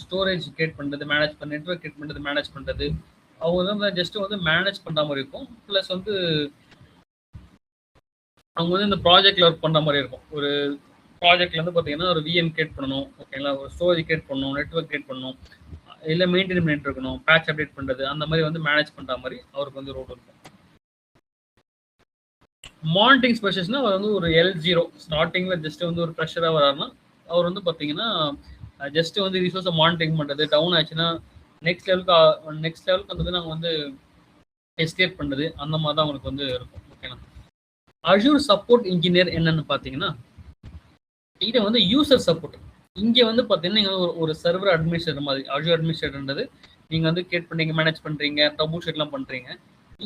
ஸ்டோரேஜ் கிரியேட் பண்ணுறது, மேனேஜ் பண்ண நெட்வொர்க் கிரியேட் பண்ணுறது, மேனேஜ் பண்ணுறது, அவங்க வந்து ஜஸ்ட் வந்து மேனேஜ் பண்ணுற மாதிரி இருக்கும். ப்ளஸ் வந்து அவங்க வந்து இந்த ப்ராஜெக்ட்ல ஒர்க் பண்ணுற மாதிரி இருக்கும். ஒரு ப்ராஜெக்ட்ல வந்து பார்த்தீங்கன்னா ஒரு விஎம் கிரியேட் பண்ணணும், ஓகேங்களா, ஒரு ஸ்டோரேஜ் கிரியேட் பண்ணணும், நெட்வொர்க் கிரியேட் பண்ணணும், இல்லை மெயின்டைன் பண்ணிட்டு இருக்கணும், பேட்ச் அப்டேட் பண்ணுறது, அந்த மாதிரி வந்து மேனேஜ் பண்ணுற மாதிரி அவருக்கு வந்து ரோல் இருக்கும். மானிட்டரிங் ஸ்பெஷலிஸ்ட்னா அவர் வந்து ஒரு L0 ஸ்டார்டிங்ல ஜஸ்ட் வந்து ஒரு ப்ரெஷராக வராருன்னா அவர் வந்து பார்த்தீங்கன்னா ஜஸ்ட் வந்து ரிசோர்ஸை மானிட்டரிங் பண்ணுறது, டவுன் ஆச்சுன்னா நெக்ஸ்ட் லெவலுக்கு வந்து நாங்கள் வந்து எஸ்கேட் பண்ணுறது, அந்த மாதிரி தான் அவங்களுக்கு வந்து இருக்கும். ஓகேங்களா? அஜூர் சப்போர்ட் இன்ஜினியர் என்னன்னு பார்த்தீங்கன்னா இது வந்து யூசர் சப்போர்ட். இங்கே வந்து பார்த்தீங்கன்னா நீங்கள் ஒரு சர்வர் அட்மினிஸ்ட்ரேட்டர் மாதிரி. அஜூர் அட்மினிஸ்ட்ரேட்டர்ன்றது நீங்கள் வந்து கிரியேட் பண்ணுறீங்க, மேனேஜ் பண்ணுறீங்க, ட்ரபுள் ஷூட்லாம் பண்ணுறீங்க.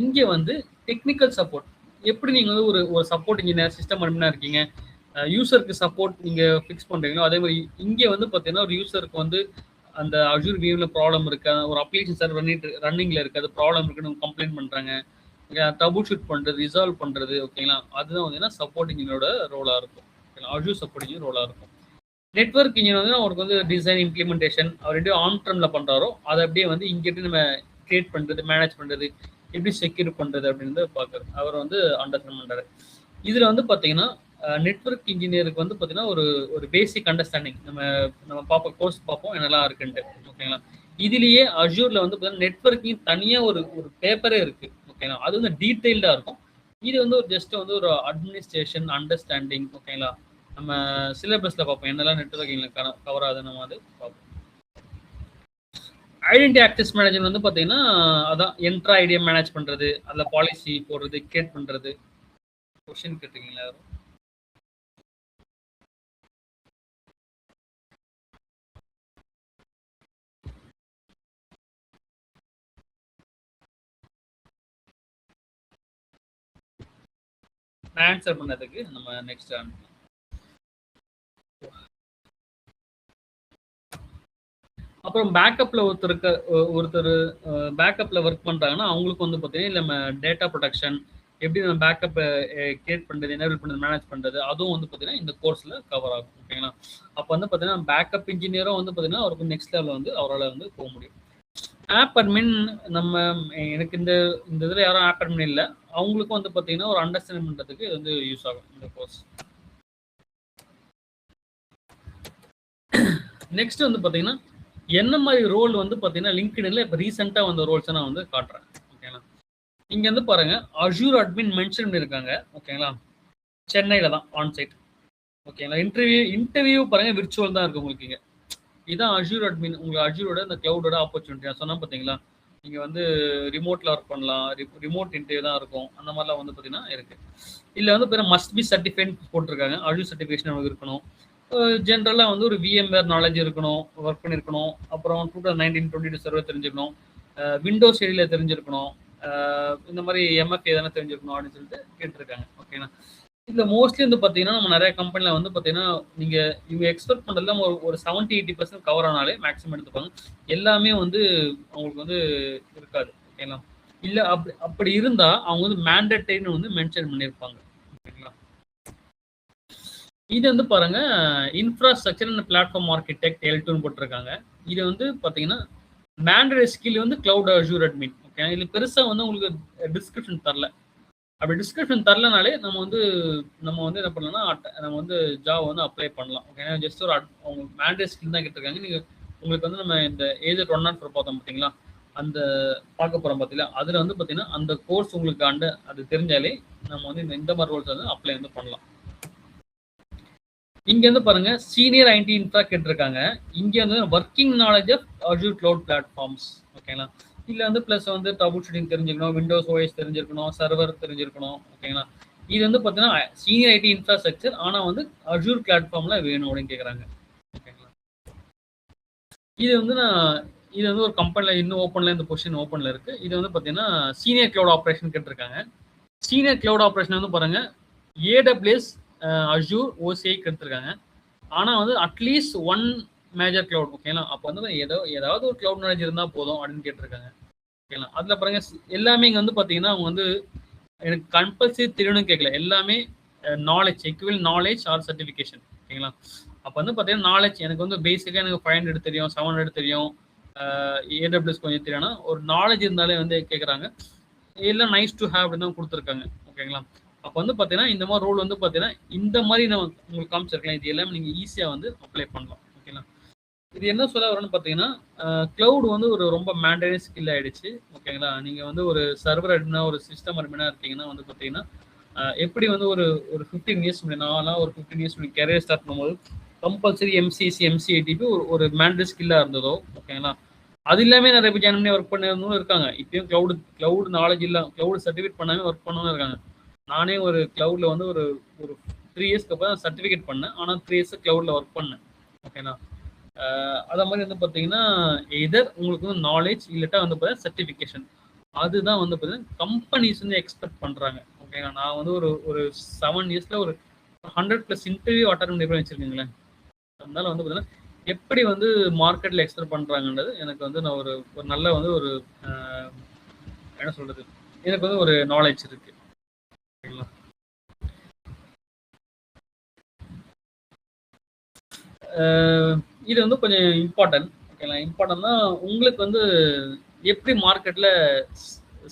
இங்கே வந்து டெக்னிக்கல் சப்போர்ட். எப்படி நீங்கள் வந்து ஒரு சப்போர்ட் இன்ஜினியர், சிஸ்டம் அட்மினாக இருக்கீங்க, யூசருக்கு சப்போர்ட் நீங்கள் ஃபிக்ஸ் பண்ணுறீங்களோ அதே மாதிரி இங்கே வந்து பார்த்தீங்கன்னா ஒரு யூசருக்கு வந்து அந்த அஜூர் வியூவில் ப்ராப்ளம் இருக்கு, ஒரு அப்ளிகேஷன் சார் ரன்னிங்கில் இருக்குது, அது ப்ராப்ளம் இருக்குன்னு கம்ப்ளைண்ட் பண்ணுறாங்க, ட்ரபுள் ஷூட் பண்ணுறது, ரிசால்வ் பண்ணுறது, ஓகேங்களா, அதுதான் வந்து சப்போர்ட் இன்ஜினியரோட ரோலாக இருக்கும். அஜூர் சப்போர்ட் இன்ஜினியர் ரோலாக இருக்கும். நெட்வொர்க் இன்ஜினியர் வந்து அவருக்கு வந்து டிசைன், இம்ப்ளிமெண்டேஷன், அவர் எப்படி ஆன் ட்ரம்ல பண்ணுறாரோ அதை அப்படியே வந்து இங்கிட்டு நம்ம கிரியேட் பண்ணுறது, மேனேஜ் பண்ணுறது, எப்படி செக்யூர் பண்ணுறது அப்படின்னு பார்க்குறது அவர் வந்து அண்டர்ஸ்டாண்ட் பண்ணுறாரு. இதில் வந்து பார்த்தீங்கன்னா நெட்வொர்க் இன்ஜினியருக்கு வந்து பார்த்தீங்கன்னா ஒரு பேசிக் அண்டர்ஸ்டாண்டிங் நம்ம பார்ப்போம், கோர்ஸ் பார்ப்போம் என்னெல்லாம் இருக்குன்ட்டு. ஓகேங்களா? இதுலேயே அஜூரில் வந்து பார்த்தீங்கன்னா நெட்வொர்க்கிங் தனியாக ஒரு பேப்பரே இருக்குது. ஓகேங்களா? அது வந்து டீட்டெயில்டாக இருக்கும். இது வந்து ஒரு ஜஸ்ட் வந்து ஒரு அட்மினிஸ்ட்ரேஷன் அண்டர்ஸ்டாண்டிங். ஓகேங்களா? நம்ம சிலபஸில் பார்ப்போம் என்னெல்லாம் நெட்வொர்க்கிங்கில் கவர் ஆகுது, நம்ம அது பார்ப்போம். ஐடென்டி ஆக்சஸ் மேனேஜர் வந்து பார்த்தீங்கன்னா அதான் என்ட்ரா ஐடியா மேனேஜ் பண்ணுறது, அதில் பாலிசி போடுறது, கிரியேட் பண்ணுறது. கொஸ்டின் கேட்டிருக்கீங்களா யாரும்? ஆன்சர் பண்ணதுக்கு நம்ம நெக்ஸ்ட் அப்புறம் பேக்கப்ல ஒருத்தர் பேக்கப்ல ஒர்க் பண்றாங்கன்னா அவங்களுக்கு வந்து பார்த்தீங்கன்னா நம்ம டேட்டா ப்ரொடக்ஷன், எப்படி நம்ம பேக்கப் கிரியேட் பண்ணுறது, எனேபிள் பண்ணுறது, மேனேஜ் பண்ணுறது, அதுவும் வந்து பார்த்தீங்கன்னா இந்த கோர்ஸில் கவர் ஆகும். ஓகேங்களா? அப்போ வந்து பார்த்தீங்கன்னா பேக்கப் இன்ஜினியரும் வந்து பார்த்தீங்கன்னா அவருக்கு நெக்ஸ்ட் லெவலில் வந்து அவரால் வந்து போக முடியும். ஆப் அட்மின் எனக்கு இந்த இதில் யாரும் ஆப் அட்மின் இல்லை, அவங்களுக்கும் வந்து பார்த்தீங்கன்னா ஒரு அண்டர்ஸ்டாண்ட் பண்ணுறதுக்கு இது வந்து யூஸ் ஆகும் இந்த கோர்ஸ். நெக்ஸ்ட் வந்து பார்த்தீங்கன்னா என்ன மாதிரி ரோல் வந்து பார்த்தீங்கன்னா லிங்க்டின்ல இப்போ ரீசெண்டாக வந்த ரோல்ஸை நான் வந்து காட்டுறேன். ஓகேங்களா? இங்கே வந்து பாருங்க அஜூர் அட்மின் மென்ஷன் பண்ணியிருக்காங்க. ஓகேங்களா? சென்னையில் தான் ஆன்சைட். ஓகேங்களா? இன்டர்வியூ பாருங்க விர்ச்சுவல் தான் இருக்கு உங்களுக்கு. இங்கே இதான் அஜூர் அட்மின், உங்களுக்கு அஜூரோட இந்த கிளவுடோட ஆப்பர்ச்சுனிட்டி நான் சொன்னா பார்த்தீங்களா, நீங்கள் வந்து ரிமோட்டில் ஒர்க் பண்ணலாம், ரிமோட் இன்டர்வியூ தான் இருக்கும், அந்த மாதிரிலாம் வந்து பார்த்தீங்கன்னா இருக்கு. இல்லை வந்து பேர் மஸ்ட் பி சர்டிஃபைட் போட்டிருக்காங்க. அஜூர் சர்டிஃபிகேஷன் நமக்கு இருக்கணும். ஜென்ரலாக வந்து ஒரு VMware நாலேஜ் இருக்கணும், ஒர்க் பண்ணியிருக்கணும், அப்புறம் 2019-22 சர்வர் தெரிஞ்சுக்கணும், விண்டோஸ் ஏரியில் தெரிஞ்சிருக்கணும், இந்த மாதிரி MFA எதனா தெரிஞ்சிருக்கணும் அப்படின்னு சொல்லிட்டு கேட்டிருக்காங்க. ஓகேங்களா? இதில் மோஸ்ட்லி வந்து பார்த்தீங்கன்னா நம்ம நிறைய கம்பெனியில் வந்து பார்த்தீங்கன்னா இவங்க எக்ஸ்பெக்ட் பண்ணுறதுல ஒரு 70-80% கவர் ஆனாலே மேக்ஸிமம் எடுத்துப்பாங்க. எல்லாமே வந்து அவங்களுக்கு வந்து இருக்காது. ஓகேங்களா? இல்லை அப்படி இருந்தால் அவங்க வந்து மேண்டேட்டரின்னு வந்து மென்ஷன் பண்ணியிருப்பாங்க. ஓகேங்களா? இது வந்து பாருங்க இன்ஃப்ராஸ்ட்ரக்சர் அண்ட் பிளாட்ஃபார்ம் ஆர்கிடெக்ட் L2ன்னு போட்டிருக்காங்க. இது வந்து பார்த்தீங்கன்னா மேண்டரி ஸ்கில் வந்து கிளவுட் அஷ்யூர் அட்மின். ஓகே, இதில் பெருசாக வந்து உங்களுக்கு டிஸ்கிரிப்ஷன் தரல. அப்படி டிஸ்கிரிப்ஷன் தரலனாலே நம்ம வந்து என்ன பண்ணலாம்னா நம்ம வந்து ஜாவ் வந்து அப்ளை பண்ணலாம். ஓகே, ஜஸ்ட் ஒரு அவங்க மேண்டரி ஸ்கில் தான் கேட்டிருக்காங்க. நீங்கள் உங்களுக்கு வந்து நம்ம இந்த ஏஜெட் 104 பார்த்தோம் பார்த்தீங்களா, அந்த பார்க்க போகிறோம் பார்த்தீங்களா, அதில் வந்து பார்த்தீங்கன்னா அந்த கோர்ஸ் உங்களுக்கு அது தெரிஞ்சாலே நம்ம வந்து இந்த மாதிரி ரோல்ஸ் வந்து அப்ளை வந்து பண்ணலாம். இங்க வந்து பாருங்க சீனியர் ஐடி இன்ஃப்ரா கேட்டிருக்காங்க. இங்க வந்து working knowledge of Azure cloud platforms. ஓகேங்களா, இதுல வந்து பிளஸ் வந்து ட்ரபிள் ஷூட்டிங் தெரிஞ்சிருக்கணும், விண்டோஸ் ஓஎஸ் தெரிஞ்சிருக்கணும், சர்வர் தெரிஞ்சிருக்கணும். ஓகேங்களா, இது வந்து பார்த்தீங்கன்னா சீனியர் ஐடி இன்ஃப்ராஸ்ட்ரக்சர், ஆனால் வந்து அஷ்யூர் பிளாட்ஃபார்ம்ல வேணும் அப்படின்னு கேட்குறாங்க. ஓகேங்களா, இது வந்து ஒரு கம்பெனியில் இன்னும் ஓப்பனில் இந்த பொசிஷன் ஓப்பனில் இருக்கு. இது வந்து பார்த்தீங்கன்னா சீனியர் கிளவுட் ஆப்ரேஷன் கேட்டிருக்காங்க. சீனியர் கிளவுட் ஆப்ரேஷன் வந்து பாருங்க AWS அஷ்யூர் OCI எடுத்திருக்காங்க. ஆனால் வந்து அட்லீஸ்ட் ஒன் மேஜர் கிளவுட். ஓகேங்களா, அப்போ வந்து ஏதாவது ஒரு கிளவுட் நாலேஜ் இருந்தால் போதும் அப்படின்னு கேட்டிருக்காங்க. ஓகேங்களா, அதில் பாருங்க எல்லாமே இங்கே வந்து பார்த்தீங்கன்னா அவங்க வந்து எனக்கு கம்பல்சரி தெரியணும்னு கேட்கல, எல்லாமே நாலேஜ் எக்வில் நாலேஜ் ஆர் சர்டிஃபிகேஷன். ஓகேங்களா, அப்போ வந்து பார்த்தீங்கன்னா நாலேஜ் எனக்கு வந்து பேசிக்காக எனக்கு 500 தெரியும், 700 தெரியும், AWS கொஞ்சம் தெரியும்னா ஒரு நாலேஜ் இருந்தாலே வந்து கேட்குறாங்க. எல்லாம் நைஸ் டு ஹேவ் அப்படின்னு தான் கொடுத்துருக்காங்க. ஓகேங்களா, அப்போ வந்து பார்த்தீங்கன்னா இந்த மாதிரி ரோல் வந்து பார்த்தீங்கன்னா இந்த மாதிரி நம்ம உங்களுக்கு காமிச்சிருக்கலாம். இது எல்லாமே நீங்கள் ஈஸியாக வந்து அப்ளை பண்ணலாம். ஓகேங்களா, இது என்ன சொல்ல வரணும்னு பார்த்தீங்கன்னா கிளவுட் வந்து ஒரு ரொம்ப மேண்டரி ஸ்கில் ஆயிடுச்சு. ஓகேங்களா, நீங்கள் வந்து ஒரு சர்வர் அட்மினா ஒரு சிஸ்டம் அட்மினா இருக்கீங்கன்னா வந்து பார்த்தீங்கன்னா எப்படி வந்து ஒரு 15 இயர்ஸ் நான்லாம் ஒரு 15 இயர்ஸ் கேரியர் ஸ்டார்ட் பண்ணும்போது கம்பல்சரி MCC MCATP ஒரு மேண்டரி ஸ்கில்லாக இருந்ததோ. ஓகேங்களா, அது இல்லாமல் நிறைய பேர் ஜாயின் பண்ணி ஒர்க் பண்ணவங்களும் இருக்காங்க. இப்பயும் கிளவுட் நாலேஜ் இல்லை, கிளவுட் சர்டிஃபிகேட் பண்ணாமல் ஒர்க் பண்ணவும் இருக்காங்க. நானே ஒரு கிளவுட்ல வந்து ஒரு 3 இயர்ஸ்க்கு அப்புறம் சர்டிஃபிகேட் பண்ணேன். ஆனால் 3 இயர்ஸ் கிளவுட்ல ஒர்க் பண்ணேன். ஓகேண்ணா, அதை மாதிரி வந்து பார்த்தீங்கன்னா எதர் உங்களுக்கு வந்து நாலேஜ் இல்லாட்டா வந்து பார்த்தீங்கன்னா சர்டிஃபிகேஷன், அதுதான் வந்து பார்த்தீங்கன்னா கம்பெனிஸ் வந்து எக்ஸ்பெக்ட் பண்ணுறாங்க. ஓகேங்களா, நான் வந்து ஒரு 7 இயர்ஸ்ல ஒரு 100+ இன்டர்வியூ அட்டன் பண்ணி வச்சிருக்கீங்களேன். அதனால வந்து பார்த்தீங்கன்னா எப்படி வந்து மார்க்கெட்ல எக்ஸ்பெக்ட் பண்ணுறாங்கன்றது எனக்கு வந்து நான் ஒரு நல்ல வந்து ஒரு என்ன சொல்றது, எனக்கு வந்து ஒரு நாலேஜ் இருக்கு. இது வந்து கொஞ்சம் இம்பார்ட்டன்ட். ஓகேங்களா, இம்பார்ட்டன்ட்னா உங்களுக்கு வந்து எப்படி மார்க்கெட்ல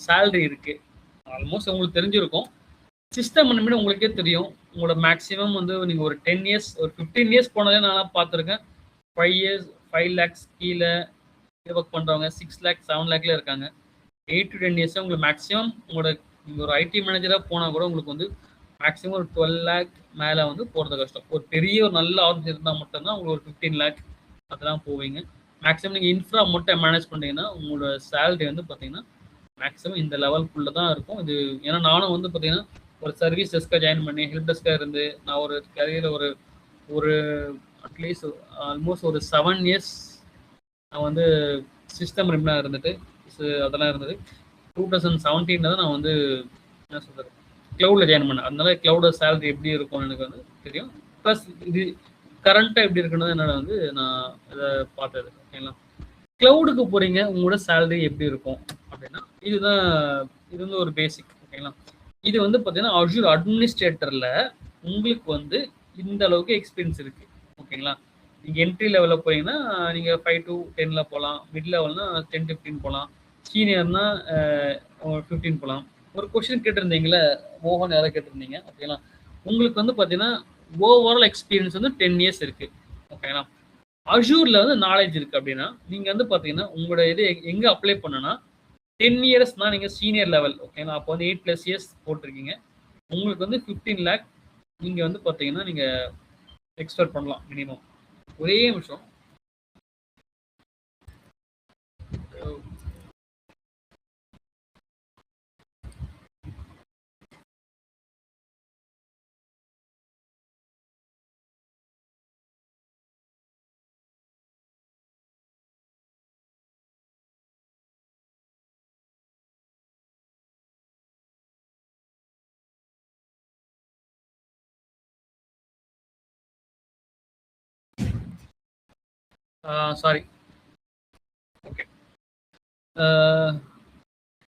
சேலரி இருக்கு ஆல்மோஸ்ட் உங்களுக்கு தெரிஞ்சிருக்கும். சிஸ்டம் அட்மின் உங்களுக்கே தெரியும். உங்களோட மேக்ஸிமம் வந்து நீங்கள் ஒரு 10 இயர்ஸ் ஒரு 15 இயர்ஸ் போனதே நான் பார்த்துருக்கேன். 5 இயர்ஸ் 5 lakhs கீழே ஒர்க் பண்ணுறவங்க 6 lakh 7 lakhல இருக்காங்க. 8 to 10 இயர்ஸ் உங்களுக்கு மேக்ஸிமம் நீங்கள் ஒரு ஐடி மேனேஜராக போனால் கூட உங்களுக்கு வந்து மேக்ஸிமம் ஒரு 12 lakh மேலே வந்து போகிறது கஷ்டம். ஒரு பெரிய ஒரு நல்ல ஆஃபீஸ் இருந்தால் மட்டும்தான் உங்களுக்கு ஒரு 15 lakh அதெல்லாம் போவீங்க. மேக்ஸிமம் நீங்கள் இன்ஃப்ரா மட்டும் மேனேஜ் பண்ணிங்கன்னா உங்களோட சேலரி வந்து பார்த்தீங்கன்னா மேக்ஸிமம் இந்த லெவலுக்குள்ளே தான் இருக்கும். இது ஏன்னா நானும் வந்து பார்த்தீங்கன்னா ஒரு சர்வீஸ் டெஸ்க்காக ஜாயின் பண்ணி ஹெல்ப் டெஸ்க்காக இருந்து நான் ஒரு கரியரில் ஒரு அட்லீஸ்ட் ஆல்மோஸ்ட் ஒரு 7 இயர்ஸ் நான் வந்து சிஸ்டம் ரிம்னாக இருந்துட்டு அதெல்லாம் இருந்தது. 2017 தான் நான் வந்து என்ன சொல்கிறது கிளவுடில் ஜாயின் பண்ணேன். அதனால கிளவுட சேலரி எப்படி இருக்கும்னு எனக்கு வந்து தெரியும். ப்ளஸ் இது கரண்ட்டாக எப்படி இருக்குன்னு என்னோட வந்து நான் இதை பார்த்தது. ஓகேங்களா, கிளவுடுக்கு போகிறீங்க உங்களோட சேலரி எப்படி இருக்கும் அப்படின்னா இது வந்து ஒரு பேசிக். ஓகேங்களா, இது வந்து பார்த்தீங்கன்னா அஷ்யூர் அட்மினிஸ்ட்ரேட்டரில் உங்களுக்கு வந்து இந்த அளவுக்கு எக்ஸ்பீரியன்ஸ் இருக்குது. ஓகேங்களா, நீங்கள் என்ட்ரி லெவலில் போனீங்கன்னா நீங்கள் 5 to 10 போகலாம், மிட் லெவல்னா 10 to 15 போகலாம், சீனியர்னா 15 போகலாம். ஒரு கொஸ்டின் கேட்டிருந்தீங்களே மோகன் யாரை கேட்டிருந்தீங்க. ஓகேங்களா, உங்களுக்கு வந்து பார்த்தீங்கன்னா ஓவரால் எக்ஸ்பீரியன்ஸ் வந்து 10 இயர்ஸ் இருக்குது. ஓகேங்களா, அஷ்யூரில் வந்து நாலேஜ் இருக்குது அப்படின்னா நீங்கள் வந்து பார்த்தீங்கன்னா உங்களோட இது எங்கே அப்ளை பண்ணுன்னா 10 இயர்ஸ்னால் நீங்கள் சீனியர் லெவல். ஓகேங்களா, அப்போ வந்து 8+ இயர்ஸ் போட்டிருக்கீங்க. உங்களுக்கு வந்து 15 lakh நீங்கள் வந்து பார்த்தீங்கன்னா நீங்கள் எக்ஸ்பெக்ட் பண்ணலாம் மினிமம். ஒரே நிமிஷம். சாரி. ஓகே,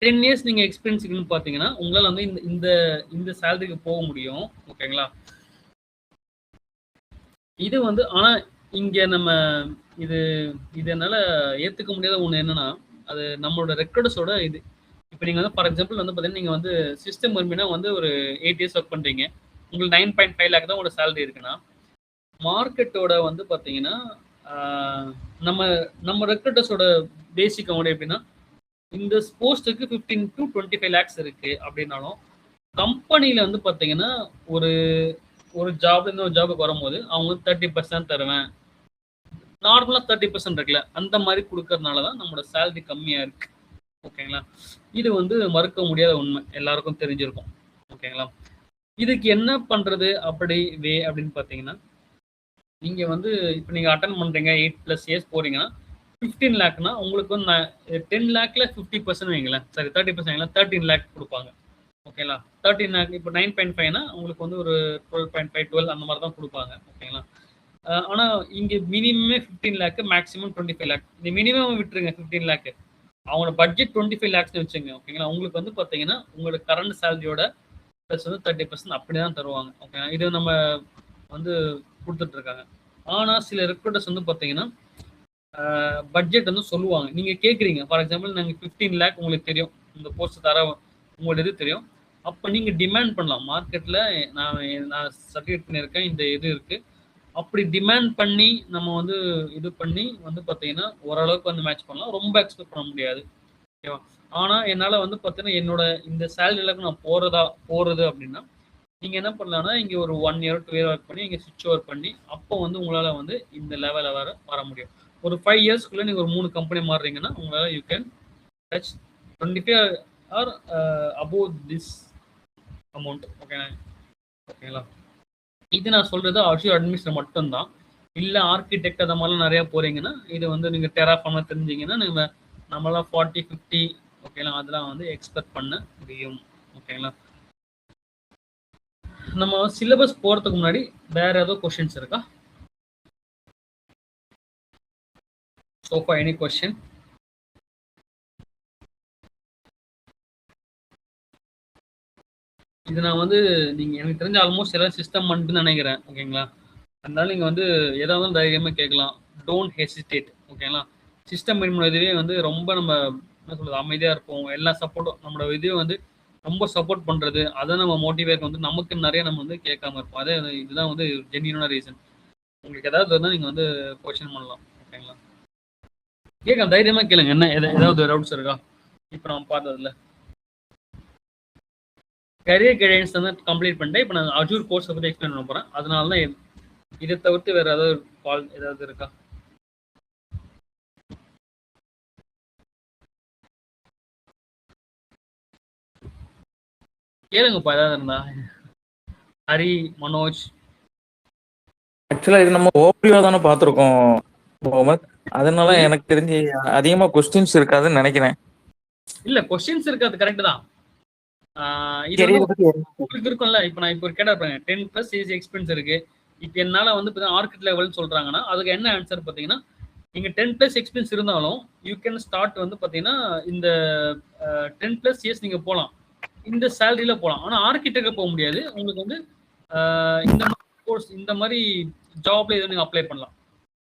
10 இயர்ஸ் நீங்கள் எக்ஸ்பீரியன்ஸ் இருக்குன்னு பார்த்தீங்கன்னா உங்களால் வந்து இந்த சேலரிக்கு போக முடியும். ஓகேங்களா, இது வந்து ஆனால் இங்கே நம்ம இது இது என்னால் ஏற்றுக்க முடியாத ஒன்று என்னன்னா, அது நம்மளோட ரெக்கார்ட்ஸோட இது. இப்போ நீங்கள் வந்து ஃபார் எக்ஸாம்பிள் வந்து பார்த்தீங்கன்னா, நீங்கள் வந்து சிஸ்டம் உரிமைனா வந்து ஒரு 8 இயர்ஸ் ஒர்க் பண்ணுறீங்க. உங்களுக்கு 9.5 லேக் தான் உங்களோட சேலரி இருக்குன்னா, மார்க்கெட்டோட வந்து பார்த்தீங்கன்னா, நம்ம நம்ம ரெக்ரூட்டர்ஸோட பேசிக் அமௌண்ட் எப்படின்னா, இந்த போஸ்ட்டுக்கு 15 to 25 லேக்ஸ் இருக்கு அப்படின்னாலும், கம்பெனியில் வந்து பார்த்தீங்கன்னா, ஒரு ஒரு ஜாப் இந்த ஒரு ஜாபுக்கு வரும்போது அவங்க 30% தருவேன், நார்மலாக 30% இருக்குல்ல, அந்த மாதிரி கொடுக்கறதுனால தான் நம்மளோட சேலரி கம்மியாக இருக்கு. ஓகேங்களா? இது வந்து மறுக்க முடியாத உண்மை, எல்லாருக்கும் தெரிஞ்சிருக்கும். ஓகேங்களா? இதுக்கு என்ன பண்றது அப்படி அப்படின்னு பார்த்தீங்கன்னா, நீங்க வந்து இப்போ நீங்க அட்டன் பண்றீங்க 8+ இயர்ஸ் போறீங்கன்னா 15 லேக்னா உங்களுக்கு வந்து 10 லேக்ல 50% வைங்களேன், சாரி 30% வைங்களேன், 13 லேக் கொடுப்பாங்க. ஓகேங்களா? 13 லேக் இப்போ 9.5னா உங்களுக்கு வந்து ஒரு 12.5 12 அந்த மாதிரி தான் கொடுப்பாங்க. ஓகேங்களா? ஆனா இங்க மினிமமே 15 லேக், மேக்ஸிமம் 25 லேக். இந்த மினிமம் விட்டுருங்க 15 லேக். அவங்களோட பட்ஜெட் 25 லேக்ஸ்னு வச்சுங்க. ஓகேங்களா? உங்களுக்கு வந்து பார்த்தீங்கன்னா உங்களோட கரண்ட் சேலரியோட ப்ளஸ் வந்து 30% அப்படி தான் தருவாங்க. ஓகேங்களா? இது நம்ம வந்து கொடுத்துட்டு இருக்காங்க. ஆனா சில ரெக்ரூட்டர்ஸ் வந்து பார்த்தீங்கன்னா பட்ஜெட் வந்து சொல்லுவாங்க. நீங்க கேட்குறீங்க, ஃபார் எக்ஸாம்பிள் நாங்கள் 15 லேக் உங்களுக்கு தெரியும், இந்த போஸ்ட் தர உங்களுக்கு இது தெரியும். அப்போ நீங்க டிமாண்ட் பண்ணலாம் மார்க்கெட்ல. நான் நான் சர்டிஃபிகேட் பண்ணியிருக்கேன், இந்த இது இருக்கு. அப்படி டிமாண்ட் பண்ணி நம்ம வந்து இது பண்ணி வந்து பார்த்தீங்கன்னா ஓரளவுக்கு வந்து மேட்ச் பண்ணலாம். ரொம்ப எக்ஸ்பெக்ட் பண்ண முடியாது. ஓகேவா? ஆனா என்னால வந்து பார்த்தீங்கன்னா என்னோட இந்த சேலரிக்கு நான் போறது அப்படின்னா, நீங்க என்ன பண்ணலாம்னா இங்க ஒரு 1 இயர் 2 இயர் ஒர்க் பண்ணி இங்க ஸ்விட்ச் ஓவர் பண்ணி அப்போ வந்து உங்களால வந்து இந்த லெவல்ல வர முடியும். ஒரு 5 இயர்ஸ்க்குள்ள நீங்க ஒரு 3 கம்பெனி மாறுறீங்கன்னா உங்களால you can touch 25 R above this amount. ஓகேங்களா? இது நான் சொல்றது அஷ்யூர் அட்மினிஸ்ட்ரேட்டர் மட்டும்தான். இல்ல ஆர்கிடெக்ட் அந்த மாதிரிலாம் நிறைய போறீங்கன்னா இது வந்து நீங்க டெராஃபார்ம்லாம் தெரிஞ்சீங்கன்னா நம்மளாம் 40 50 ஓகேங்களா அதெல்லாம் வந்து எக்ஸ்பெக்ட் பண்ண முடியும். ஓகேங்களா? நம்ம சிலபஸ் போறதுக்கு முன்னாடி வேற ஏதோ கொஸ்டின்ஸ் இருக்கா? So far any question? இது நான் வந்து நீங்க எனக்கு தெரிஞ்ச ஆல்மோஸ்ட் எல்லாம் சிஸ்டம் பண்ணிட்டு நினைக்கிறேன். ஓகேங்களா? அதனால நீங்க வந்து ஏதாவது தைரியமா கேட்கலாம். Don't hesitate. ஓகேங்களா? சிஸ்டம் மினிமம் இதுவே வந்து ரொம்ப நம்ம என்ன சொல்றது அமைதியா இருப்போம். எல்லா சப்போர்ட்டும் நம்மளோட இதுவே வந்து ரொம்ப சப்போர்ட் பண்றது, அதை நம்ம மோட்டிவேட் வந்து நமக்கு நிறைய நம்ம வந்து கேட்காம இருப்போம். அதே இதுதான் வந்து ஜென்யூனான ரீசன். உங்களுக்கு ஏதாவது இருந்தால் நீங்க வந்து கொஸ்டின் பண்ணலாம். ஓகேங்களா? கேட்கலாம், தைரியமா கேளுங்க. என்ன ஏதாவது டவுட்ஸ் இருக்கா இப்போ நம்ம பார்த்ததுல? கரியர் கைடன்ஸ் வந்து கம்ப்ளீட் பண்ணிட்டேன். இப்போ நான் அஜூர் கோர்ஸை பற்றி எக்ஸ்பிளைன் பண்ண போகிறேன். அதனால தான் இதை தவிர்த்து வேற ஏதாவது கால் ஏதாவது இருக்கா? கேளுங்கப்பா ஏதாவது இருந்தா. ஹரி, மனோஜ். ஆக்சுவலா இது நம்ம ஓபிஓ தானே பார்த்துருக்கோம் முகமது. அதனால எனக்கு தெரிஞ்சு அதிகமா கொஸ்டின்ஸ் இருக்காதுன்னு நினைக்கிறேன். இல்ல கொஸ்டின்ஸ் இருக்காது, கரெக்ட் தான். இது வந்து உங்களுக்கு இருக்கும்ல. இப்போ நான் இப்போ கேட்டேன் 10+ இயர்ஸ் எக்ஸ்பீரியன்ஸ் இருக்கு. இப்போ என்னால வந்து ஆர்கிட் லெவல்னு சொல்றாங்கன்னா அதுக்கு என்ன ஆன்சர் பார்த்தீங்கன்னா, நீங்க 10+ எக்ஸ்பீரியன்ஸ் இருந்தாலும் யூ கேன் ஸ்டார்ட் வந்து பார்த்தீங்கன்னா இந்த 10+ இயர்ஸ் நீங்க போகலாம், இந்த சேலரியில போகலாம். ஆனால் ஆர்கிடெக்ட் போக முடியாது. உங்களுக்கு வந்து இந்த கோர்ஸ் இந்த மாதிரி ஜாப்ல எதுவும் நீங்க அப்ளை பண்ணலாம்.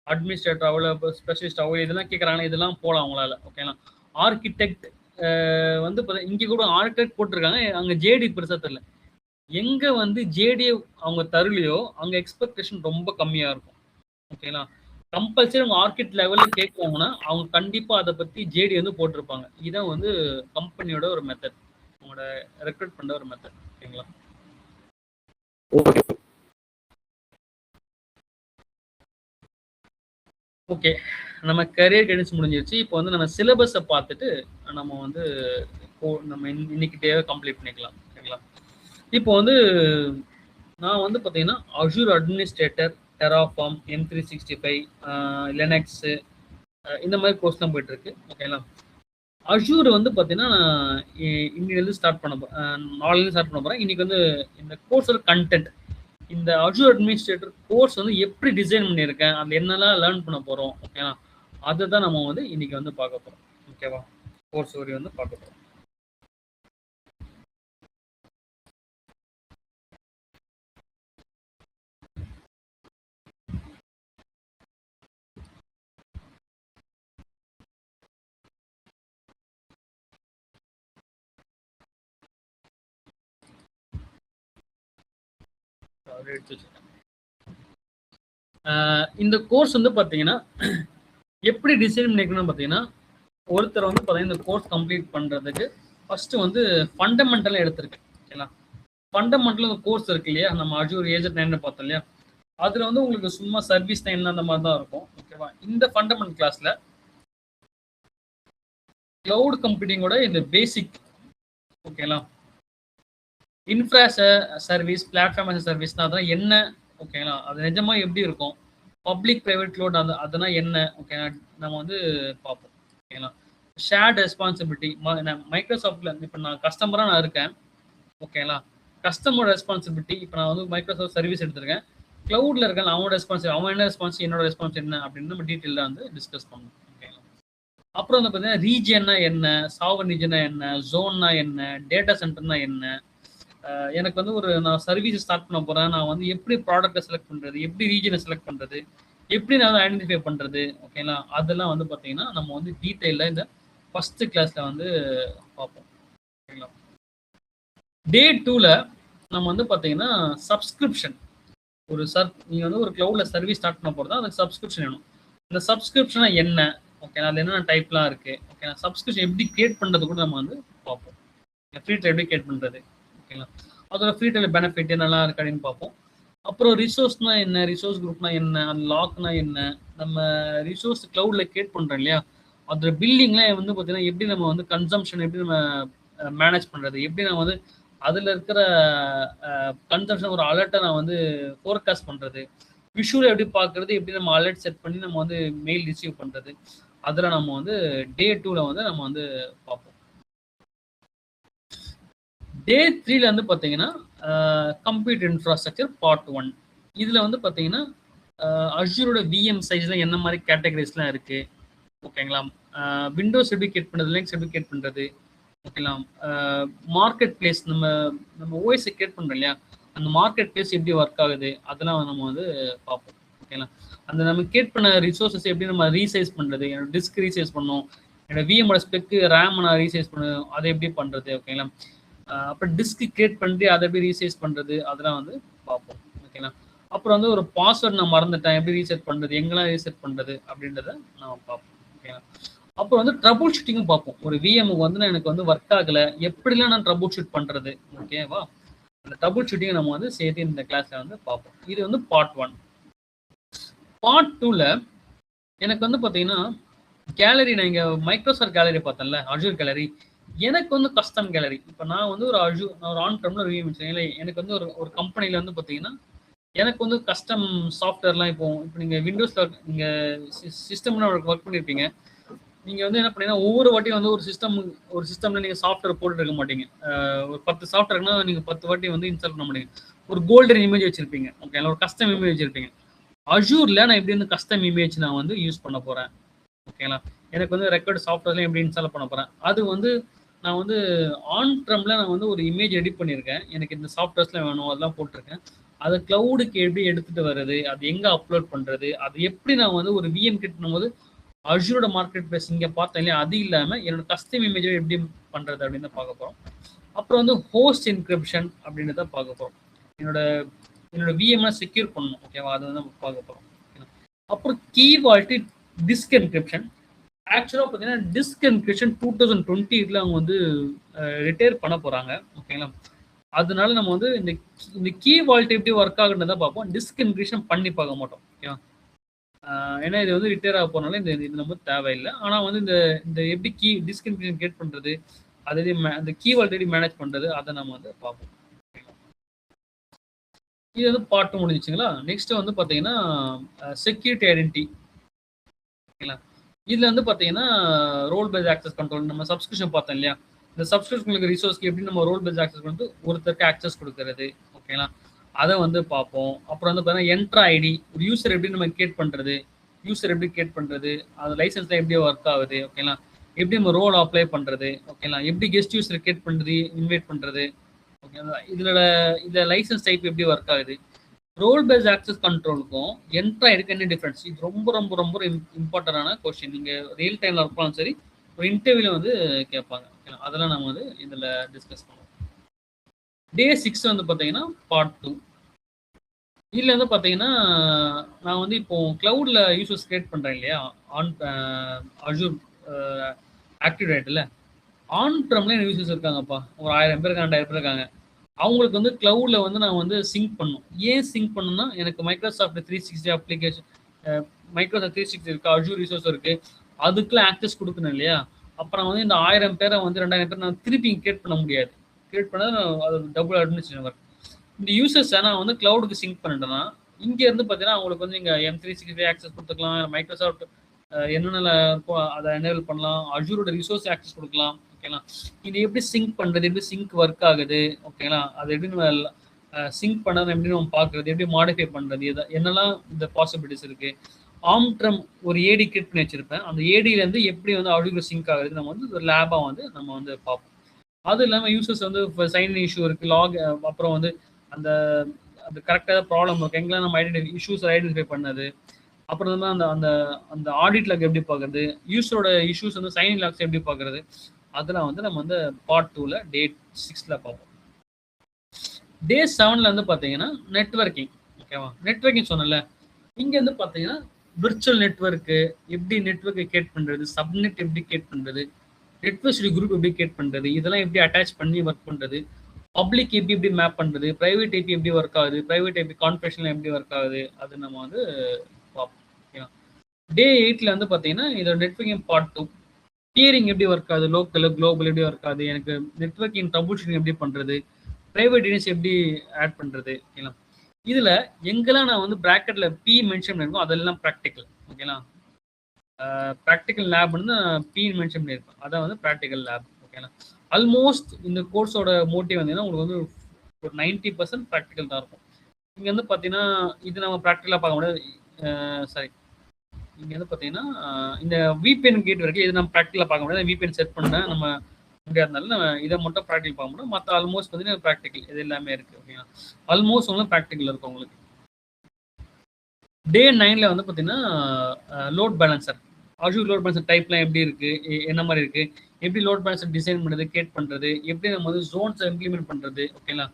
அட்மினிஸ்ட்ரேட்டர் அவ்வளோ ஸ்பெஷலிஸ்ட் அவ்வளோ இதெல்லாம் கேட்குறாங்க, இதெல்லாம் போகலாம் அவங்களால. ஓகேங்களா? ஆர்கிடெக்ட் வந்து இங்கே கூட ஆர்கிடெக்ட் போட்டிருக்காங்க, அங்கே ஜேடி பெருசாக தெரியல. எங்கே வந்து ஜேடி அவங்க தருலையோ அங்கே எக்ஸ்பெக்டேஷன் ரொம்ப கம்மியாக இருக்கும். ஓகேங்களா? கம்பல்சரி அவங்க ஆர்கிட் லெவலில் கேட்குறாங்கன்னா அவங்க கண்டிப்பாக அதை பற்றி ஜேடி வந்து போட்டிருப்பாங்க. இதான் வந்து கம்பெனியோட ஒரு மெத்தட், உங்களோட ரெக்ரூட் பண்ணுற ஒரு மெத்தட். ஓகேங்களா? ஓகே, நம்ம கரியர் கைடன்ஸ் முடிஞ்சிருச்சு. இப்போ வந்து நம்ம சிலபஸை பார்த்துட்டு நம்ம வந்து நம்ம இன்னைக்கு டேவை கம்ப்ளீட் பண்ணிக்கலாம். ஓகேங்களா? இப்போ வந்து நான் வந்து பார்த்தீங்கன்னா Azure administrator, terraform, M365, Linux இந்த மாதிரி கோர்ஸ் தான் போயிட்டு இருக்கு. ஓகேங்களா? அஷூர் வந்து பார்த்தீங்கன்னா இன்னிலேருந்து ஸ்டார்ட் பண்ண நாளையிலேருந்து ஸ்டார்ட் பண்ண போகிறேன். இன்னைக்கு வந்து இந்த கோர்ஸோட கண்டென்ட், இந்த அஷூர் அட்மினிஸ்ட்ரேட்டர் கோர்ஸ் வந்து எப்படி டிசைன் பண்ணியிருக்கேன், அதில் என்னெல்லாம் லேர்ன் பண்ண போகிறோம். ஓகேவா? அதை தான் நம்ம வந்து இன்னைக்கு வந்து பார்க்க போகிறோம். ஓகேவா? கோர்ஸ் வரி வந்து பார்க்க போகிறோம். எடுத்து வச்சிருக்கேன். இந்த கோர்ஸ் வந்து பார்த்தீங்கன்னா எப்படி டிசைன் பண்ணிக்கணும்னு பார்த்தீங்கன்னா, ஒருத்தர் வந்து பார்த்தீங்கன்னா இந்த கோர்ஸ் கம்ப்ளீட் பண்ணுறதுக்கு ஃபர்ஸ்ட் வந்து ஃபண்டமெண்டலாக எடுத்திருக்கேன். ஓகேங்களா, ஃபண்டமெண்டல் இந்த கோர்ஸ் இருக்கு இல்லையா, நம்ம அஜூர் ஏஜென்ட் 9 பார்த்தோம் இல்லையா, அதில் வந்து உங்களுக்கு சும்மா சர்வீஸ் என்ன அந்த மாதிரி தான் இருக்கும். ஓகேவா, இந்த ஃபண்டமெண்டல் கிளாஸில் கிளவுட் கம்ப்யூட்டிங்கோட இந்த பேசிக், ஓகேங்களா, infra service, platform as a சர்வீஸ்னா அதெல்லாம் என்ன, ஓகேங்களா, அது நிஜமாக எப்படி இருக்கும், பப்ளிக் ப்ரைவேட் க்ளவுட் அதெல்லாம் என்ன, ஓகேங்களா, நம்ம வந்து பார்ப்போம். ஓகேங்களா, ஷேர்ட் ரெஸ்பான்சிபிலிட்டி, மைக்ரோசாஃப்ட்ல இப்போ நான் கஸ்டமராக நான் இருக்கேன். ஓகேங்களா, கஸ்டமர் ரெஸ்பான்சிபிலிட்டி, இப்போ நான் வந்து மைக்ரோசாஃப்ட் சர்வீஸ் எடுத்திருக்கேன், க்ளவுடில் இருக்கேன், அவனோட ரெஸ்பான்ஸ், அவன் என்ன ரெஸ்பான்ஸ், என்னோட ரெஸ்பான்ஸ் என்ன அப்படின்னு நம்ம டீட்டெயிலாக வந்து டிஸ்கஸ் பண்ணணும். ஓகேங்களா, அப்புறம் வந்து பார்த்தீங்கன்னா ரீஜியன்னா என்ன, சாவன் ரீஜனா என்ன, ஜோன்னா என்ன, டேட்டா சென்டர்னா என்ன, எனக்கு வந்து ஒரு நான் சர்வீஸ் ஸ்டார்ட் பண்ண போகிறேன், நான் வந்து எப்படி ப்ராடக்ட்டை செலக்ட் பண்ணுறது, எப்படி ரீஜனை செலக்ட் பண்ணுறது, எப்படி நான் வந்து ஐடென்டிஃபை பண்ணுறது, ஓகேங்களா, அதெல்லாம் வந்து பார்த்தீங்கன்னா நம்ம வந்து டீட்டெயிலாக இந்த ஃபஸ்ட்டு கிளாஸில் வந்து பார்ப்போம். ஓகேங்களா, டே 2ல் நம்ம வந்து பார்த்தீங்கன்னா சப்ஸ்கிரிப்ஷன், ஒரு நீங்கள் வந்து ஒரு க்ளவுடில் சர்வீஸ் ஸ்டார்ட் பண்ண போகிறதா அதுக்கு சப்ஸ்கிரிப்ஷன் வேணும். இந்த சப்ஸ்கிரிப்ஷனா என்ன, ஓகேங்களா, அதில் என்னென்ன டைப்லாம் இருக்குது, ஓகேங்களா, சப்ஸ்கிரிப்ஷன் எப்படி கிரியேட் பண்ணுறது கூட நம்ம வந்து பார்ப்போம். ஃப்ரீ ட்ரைவ் எப்படி கிரியேட் பண்ணுறது, ஓகேங்களா, அதோட ஃப்ரீ ட்ரைவ் பெனிஃபிட் என்னெல்லாம் இருக்கு அப்படின்னு பார்ப்போம். அப்புறம் ரிசோர்ஸ்னா என்ன, ரிசோர்ஸ் குரூப்னா என்ன, அந்த லாக்னா என்ன, நம்ம ரிசோர்ஸ் க்ளவுடில் கிரியேட் பண்ணுறோம் இல்லையா, அதோட பில்டிங்லாம் வந்து பார்த்தீங்கன்னா எப்படி நம்ம வந்து கன்சம்ஷன் எப்படி நம்ம மேனேஜ் பண்ணுறது, எப்படி நம்ம வந்து அதில் இருக்கிற கன்சம்ஷன் ஒரு அலர்ட்டை நான் வந்து ஃபோர்காஸ்ட் பண்ணுறது, விஷுவல் எப்படி பார்க்குறது, எப்படி நம்ம அலர்ட் செட் பண்ணி நம்ம வந்து மெயில் ரிசீவ் பண்ணுறது, அதில் நம்ம வந்து டே 2ல் வந்து நம்ம வந்து பார்ப்போம். டே 3ல வந்து பார்த்தீங்கன்னா கம்ப்யூட்டர் இன்ஃப்ராஸ்ட்ரக்சர் பார்ட் 1. இதில் வந்து பார்த்தீங்கன்னா அஜூரோட விஎம் சைஸ்லாம் என்ன மாதிரி கேட்டகரிஸ்லாம் இருக்குது, ஓகேங்களா, விண்டோஸ் எப்படி கிரியேட் பண்ணுறது, லினக்ஸ் எப்படி கிரியேட் பண்ணுறது, ஓகேங்களா, மார்க்கெட் பிளேஸ் நம்ம ஓஎஸ் கிரியேட் பண்ணுறோம் இல்லையா, அந்த மார்க்கெட் பிளேஸ் எப்படி ஒர்க் ஆகுது அதெல்லாம் நம்ம வந்து பார்ப்போம். ஓகேங்களா, அந்த நம்ம கிரியேட் பண்ண ரிசோர்ஸஸ் எப்படி நம்ம ரீசைஸ் பண்ணுறது, என்னோட டிஸ்க் ரீசைஸ் பண்ணணும், என்னோட விஎம்மோட ஸ்பெக்கு ரேம் நான் ரீசைஸ் பண்ணணும், அதை எப்படி பண்ணுறது, ஓகேங்களா, அப்புறம் டிஸ்க் கிரியேட் பண்ணிட்டு அதை எப்படி ரீசைஸ் பண்ணுறது அதெல்லாம் வந்து பார்ப்போம். ஓகேங்களா, அப்புறம் வந்து ஒரு பாஸ்வேர்ட் நான் மறந்துட்டேன் எப்படி ரீசெட் பண்ணுறது, எங்கெல்லாம் ரீசெட் பண்ணுறது அப்படின்றத நம்ம பார்ப்போம். ஓகேங்களா, அப்புறம் வந்து ட்ரபுள் ஷூட்டிங்கும் பார்ப்போம். ஒரு விஎம்க்கு வந்து எனக்கு வந்து ஒர்க் ஆகலை, எப்படிலாம் நான் ட்ரபுள் ஷூட் பண்ணுறது, ஓகேவா, அந்த ட்ரபுள் ஷூட்டிங்கை நம்ம வந்து சேர்த்து இந்த கிளாஸில் வந்து பார்ப்போம். இது வந்து பார்ட் 1. பார்ட் 2ல் எனக்கு வந்து பார்த்தீங்கன்னா கேலரி, நான் இங்கே மைக்ரோசாஃப்ட் கேலரி பார்த்தேன்ல, அஜூர் கேலரி, எனக்கு வந்து கஸ்டம் கேலரி. இப்போ நான் வந்து ஒரு அஜூர், நான் ஒரு ஆன் ப்ரெமில் ரிவ்யூ வச்சேன் இல்லை, எனக்கு வந்து ஒரு கம்பெனியில் வந்து பார்த்தீங்கன்னா எனக்கு வந்து கஸ்டம் சாஃப்ட்வேர்லாம் இப்போ நீங்கள் விண்டோஸில் நீங்கள் சிஸ்டம்னு ஒர்க் பண்ணியிருப்பீங்க, நீங்கள் வந்து என்ன பண்ணீங்கன்னா ஒவ்வொரு வாட்டியும் வந்து ஒரு சிஸ்டமில் நீங்கள் சாஃப்ட்வேர் போட்டு இருக்க மாட்டீங்க. ஒரு 10 சாஃப்ட்வேர்னா நீங்கள் 10 வாட்டி வந்து இன்ஸ்டால் பண்ண மாட்டீங்க. ஒரு கோல்டன் இமேஜ் வச்சுருப்பீங்க, ஓகேங்களா, ஒரு கஸ்டம் இமேஜ் வச்சுருப்பீங்க. அஜூரில் நான் எப்படி வந்து கஸ்டம் இமேஜ் நான் வந்து யூஸ் பண்ண போகிறேன், ஓகேங்களா, எனக்கு வந்து ரெக்கார்டு சாஃப்ட்வேர்லாம் எப்படி இன்ஸ்டால் பண்ண போகிறேன், அது வந்து நான் வந்து ஆன் ப்ரெமில் நான் வந்து ஒரு இமேஜ் எடிட் பண்ணியிருக்கேன், எனக்கு இந்த சாஃப்ட்வேர்ஸ்லாம் வேணும் அதெல்லாம் போட்டிருக்கேன், அதை க்ளவுடுக்கு எப்படி எடுத்துகிட்டு வர்றது, அது எங்கே அப்லோட் பண்ணுறது, அது எப்படி நான் வந்து ஒரு விஎம் கிரியேட் பண்ணும்போது அஜூரோட மார்க்கெட் பிளேஸ் இங்கே பார்த்தேன் இல்லையா, அது இல்லாமல் என்னோட கஸ்டம் இமேஜை எப்படி பண்ணுறது அப்படின்னு பார்க்க போகிறோம். அப்புறம் வந்து ஹோஸ்ட் என்கிரிப்ஷன் அப்படின்றத பார்க்க போகிறோம். என்னோட விஎம்ஐ செக்யூர் பண்ணணும், ஓகேவா, அதை வந்து நம்ம பார்க்க போகிறோம். அப்புறம் கீ வால்ட்டி டிஸ்க் என்கிரிப்ஷன். ஆக்சுவலாக பார்த்தீங்கன்னா டிஸ்க் என்கிரிப்ஷன் 2020 அவங்க வந்து ரிட்டையர் பண்ண போகிறாங்க, ஓகேங்களா, அதனால நம்ம வந்து இந்த கீ வால்ட்டி எப்படி ஒர்க் ஆகுன்றதை பார்ப்போம், டிஸ்க் என்கிரிப்ஷன் பண்ணி பார்க்க மாட்டோம், ஓகேவா, ஏன்னா இது வந்து ரிட்டையர் ஆக போனாலும் இது நம்ம தேவையில்லை. ஆனால் வந்து இந்த எப்படி டிஸ்க் என்கிரிப்ஷன் கிரியேட் பண்ணுறது, அதே அந்த கீ வால்ட்டி மேனேஜ் பண்ணுறது அதை நம்ம வந்து பார்ப்போம். இது வந்து பார்ட் 2 முடிஞ்சிச்சுங்களா. நெக்ஸ்ட் வந்து பார்த்தீங்கன்னா செக்யூரிட்டி ஐடென்டிட்டி, ஓகேங்களா, இதில் வந்து பார்த்தீங்கன்னா ரோல் பேஸ் ஆக்சஸ் கண்ட்ரோல், நம்ம சப்ஸ்கிரிப்ஷன் பார்த்தோம் இல்லையா, இந்த சப்ஸ்கிரிப்ஷனுக்கு ரிசோர்ஸ்க்கு எப்படி நம்ம ரோல் பேஸ் ஆக்சஸ் வந்து ஒருத்தருக்கு ஆக்சஸ் கொடுக்கறது, ஓகேங்களா, அதை வந்து பார்ப்போம். அப்புறம் வந்து பார்த்தீங்கன்னா என்ட்ரா ஐடி, ஒரு யூசர் எப்படி நம்ம கிரியேட் பண்ணுறது, அது லைசன்ஸ்லாம் எப்படி ஒர்க் ஆகுது, ஓகேங்களா, எப்படி நம்ம ரோல் அப்ளை பண்ணுறது, ஓகேங்களா, எப்படி கெஸ்ட் யூசர் கிரியேட் பண்ணுறது, இன்வைட் பண்ணுறது, ஓகேங்களா, இதில் லைசன்ஸ் டைப் எப்படி ஒர்க் ஆகுது, ரோல் பேஸ் ஆக்சஸ் கண்ட்ரோலுக்கும் என்ட்ரா ஐடிக்கு என்ன டிஃப்ரென்ஸ், இது ரொம்ப ரொம்ப ரொம்ப இம்பார்ட்டண்டான கொஸ்டின். நீங்கள் ரியல் டைமில் ஒர்க் பண்ணாலும் சரி, ஒரு இன்டர்வியூவில் வந்து கேட்பாங்க, ஓகேங்களா, அதெல்லாம் நம்ம வந்து இதில் டிஸ்கஸ் பண்ணுவோம். டே 6 வந்து பார்த்தீங்கன்னா பார்ட் 2. இதில் வந்து பார்த்தீங்கன்னா நான் வந்து இப்போ க்ளவுடில் யூசர்ஸ் கிரியேட் பண்ணுறேன் இல்லையா, ஆன் அஜூர் ஆக்டிவ் டைரக்டரியில். ஆன் ப்ரம்ல யூசர்ஸ் இருக்காங்கப்பா, ஒரு 1000 பேர் இருக்காங்க, 2000 பேர் இருக்காங்க. அவங்களுக்கு வந்து க்ளவுடில் வந்து நான் வந்து சிங்க் பண்ணும். ஏன் சிங்க் பண்ணணும்னா, எனக்கு மைக்ரோசாஃப்ட் 360 அப்ளிகேஷன், மைக்ரோசாஃப்ட் 360 இருக்குது, அஜூர் ரிசோர்ஸ் இருக்குது, அதுக்குலாம் ஆக்சஸ் கொடுக்கணும் இல்லையா. அப்புறம் வந்து இந்த 1000 பேரை வந்து 2000 பேர் நான் திருப்பி கிரியேட் பண்ண முடியாது. கிரியேட் பண்ணால் அது டபுள் அட்மினிஸ்ட்ரேஷன் வரும். இந்த யூசர்ஸை நான் வந்து க்ளவுடுக்கு சிங்க் பண்ணிட்டேன்னா, இங்கேருந்து பார்த்தீங்கன்னா அவங்களுக்கு வந்து இங்கே M365 ஆக்சஸ் கொடுத்துக்கலாம், மைக்ரோசாஃப்ட் என்னென்ன இருக்கோ அதை எனேபிள் பண்ணலாம், அஜூரோட ரிசோர்ஸ் ஆக்சஸ் கொடுக்கலாம். ஓகேங்களா, இது எப்படி சிங்க் பண்ணுறது, எப்படி சிங்க் ஒர்க் ஆகுது, ஓகேங்களா, அது எப்படி நம்ம சிங்க் பண்ணதை எப்படி நம்ம பார்க்குறது, எப்படி மாடிஃபை பண்ணுறது, இதை என்னெல்லாம் இந்த பாசிபிலிட்டிஸ் இருக்குது. ஆம்ட்ரம் ஒரு ஏடி கிரியேட் பண்ணி வச்சிருப்பேன், அந்த ஏடியிலேருந்து எப்படி வந்து அஜூர் சிங்க் ஆகுது நம்ம வந்து ஒரு லேபாக வந்து நம்ம வந்து பார்ப்போம். அது இல்லாமல் யூசர்ஸ் வந்து இப்போ சைன் இஷ்யூ இருக்குது, லாக், அப்புறம் வந்து அந்த அது கரெக்டாக ப்ராப்ளம் இருக்குது, எங்கெல்லாம் நம்ம ஐடென்டிஃபை பண்ணது, அப்புறம் வந்து அந்த அந்த அந்த ஆடிட் லாக் எப்படி பார்க்குறது, யூஸரோட இஷ்யூஸ் வந்து சைன் லாக்ஸ் எப்படி பார்க்குறது, அதெல்லாம் வந்து நம்ம வந்து பார்ட் 2ல் டே 6ல் பார்ப்போம். டே 7ல் வந்து பார்த்தீங்கன்னா நெட்வொர்க்கிங். ஓகேவா, நெட்வொர்க்கிங் சொன்னல, இங்கே வந்து பார்த்தீங்கன்னா விர்ச்சுவல் நெட்வொர்க்கு எப்படி நெட்வொர்க்கை கிரியேட் பண்ணுறது, சப்நெட் எப்படி கிரியேட் பண்ணுறது, நெட்வொர்க் குரூப் எப்படி கிரியேட் பண்ணுறது, இதெல்லாம் எப்படி அட்டாச் பண்ணி ஒர்க் பண்ணுறது, பப்ளிக் ஏபி எப்படி மேப் பண்ணுறது, ப்ரைவேட் ஏபி எப்படி ஒர்க் ஆகுது, ப்ரைவேட் ஏபி கான்ஃபிகரேஷன் எப்படி ஒர்க் ஆகுது, அது நம்ம வந்து பார்ப்போம். ஓகேவா, டே 8ல் வந்து பார்த்தீங்கன்னா இதோட நெட்வொர்க்கிங் பார்ட் 2, பியரிங் எப்படி ஒர்க் ஆகுது, லோக்கல் குளோபல் எப்படி ஒர்க் ஆகுது, எனக்கு நெட்வொர்க்கிங் ட்ரபிள் ஷூட்டிங் எப்படி பண்ணுறது, ப்ரைவேட் டிஎன்எஸ் எப்படி ஆட் பண்ணுறது. ஓகேங்களா, இதில் எங்கெல்லாம் நான் வந்து ப்ராக்கெட்டில் பி மென்ஷன் பண்ணியிருக்கோம் அதெல்லாம் ப்ராக்டிக்கல். ஓகேங்களா, ப்ராக்டிக்கல் லேப் வந்து பி மென்ஷன் பண்ணியிருக்கோம், அதான் வந்து ப்ராக்டிக்கல் லேப். ஓகேங்களா, ஆல்மோஸ்ட் இந்த கோர்ஸோட மோட்டிவ் வந்து உங்களுக்கு வந்து ஒரு 90% ப்ராக்டிக்கல் தான் இருக்கும். இங்கே வந்து பார்த்தீங்கன்னா இது நம்ம ப்ராக்டிக்கலாக பார்க்க முடியாது. சாரி, இங்கே வந்து பார்த்தீங்கன்னா இந்த விபிஎன் கேட் வரைக்கும் இது நம்ம ப்ராக்டிக்கலாக பார்க்க முடியாது. விபிஎன் செட் பண்ண நம்ம முடியாதனால நம்ம இதை மட்டும் ப்ராக்டிக்கல் பார்க்க முடியும். மற்ற ஆல்மோஸ்ட் பார்த்தீங்கன்னா ப்ராக்டிக்கல் இது எல்லாமே இருக்குது. ஓகேங்களா, ஆல்மோஸ்ட் வந்து ப்ராக்டிக்கல் இருக்கும் உங்களுக்கு. டே 9ல் வந்து பார்த்தீங்கன்னா load balancer, Azure load balancer டைப்லாம் எப்படி இருக்குது, என்ன மாதிரி இருக்குது, எப்படி லோட் பேலன்சர் டிசைன் பண்ணுறது, கிரியேட் பண்ணுறது, எப்படி நம்ம வந்து ஜோன்ஸை இம்ப்ளிமெண்ட் பண்ணுறது. ஓகேங்களா,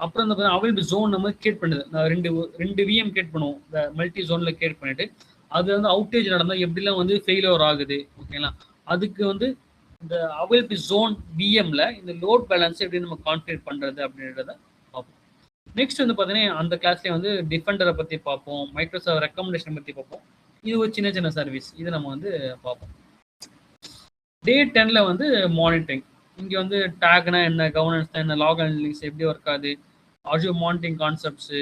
அப்புறம் வந்து பார்த்தீங்கன்னா அவைலபிள் ஜோன் நம்ம கிரியேட் பண்ணுறது. நான் ரெண்டு விஎம் கிரியேட் பண்ணுவோம், இந்த மல்டி ஜோனில் கிரியேட் பண்ணிவிட்டு அது வந்து அவுட்டேஜ் நடந்தால் எப்படிலாம் வந்து ஃபெயிலியர் ஆகுது. ஓகேங்களா, அதுக்கு வந்து இந்த அவைலபிள் ஜோன் விஎம்ல இந்த லோட் பேலன்ஸ் எப்படி நம்ம கான்ஃபிகர் பண்ணுறது அப்படின்றத பார்ப்போம். நெக்ஸ்ட் வந்து பார்த்தீங்கன்னா அந்த கிளாஸ்லேயே வந்து டிஃபெண்டரை பற்றி பார்ப்போம், மைக்ரோசாஃப்ட் ரெக்கமெண்டேஷன் பற்றி பார்ப்போம். இது ஒரு சின்ன சின்ன சர்வீஸ், இது நம்ம வந்து பார்ப்போம். டே 10ல் வந்து மானிட்டரிங். இங்கே வந்து டேக்னா என்ன, கவர்னன்ஸ் என்ன, லாக் அனலிட்டிக்ஸ் எப்படி ஒர்க் ஆகுது, அஜூர் மானிட்டரிங் கான்செப்ட்ஸு,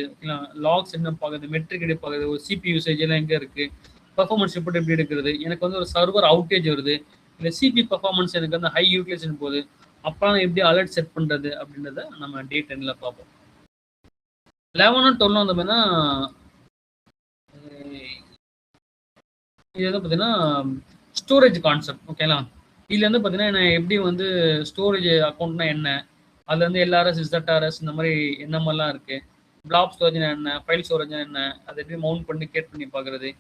லாக்ஸ் என்ன பார்க்குது, மெட்ரிக் எப்படி பார்க்குது, ஒரு சிபி யூசேஜ் எல்லாம் எங்கே இருக்குது, பர்ஃபார்மன்ஸ் ரிப்போர்ட் எப்படி எடுக்கிறது, எனக்கு வந்து ஒரு சர்வர் அவுட்டேஜ் வருது, இல்லை சிபி பர்ஃபார்மன்ஸ் எனக்கு வந்து ஹை யூட்டிலைசேஷன் போகுது, அப்புறம் எப்படி அலர்ட் செட் பண்ணுறது அப்படின்றத நம்ம டே 10ல் பார்ப்போம். 11 12 வந்து பார்த்தீங்கன்னா இது வந்து பார்த்தீங்கன்னா ஸ்டோரேஜ் கான்செப்ட். ஓகேங்களா, இதில் வந்து பார்த்தீங்கன்னா நான் எப்படி வந்து ஸ்டோரேஜ் அக்கௌண்ட்னா என்ன, அதில் வந்து எல்ஆர்எஸ், இசட்ஆர்எஸ் இந்த மாதிரி என்ன மாதிரிலாம் இருக்குது, பிளாப் ஸ்டோரேஜ்னா என்ன, ஃபைல் ஸ்டோரேஜ்னா என்ன, அதை எப்படி மவுண்ட் பண்ணி கிரியேட் பண்ணி பார்க்குறது,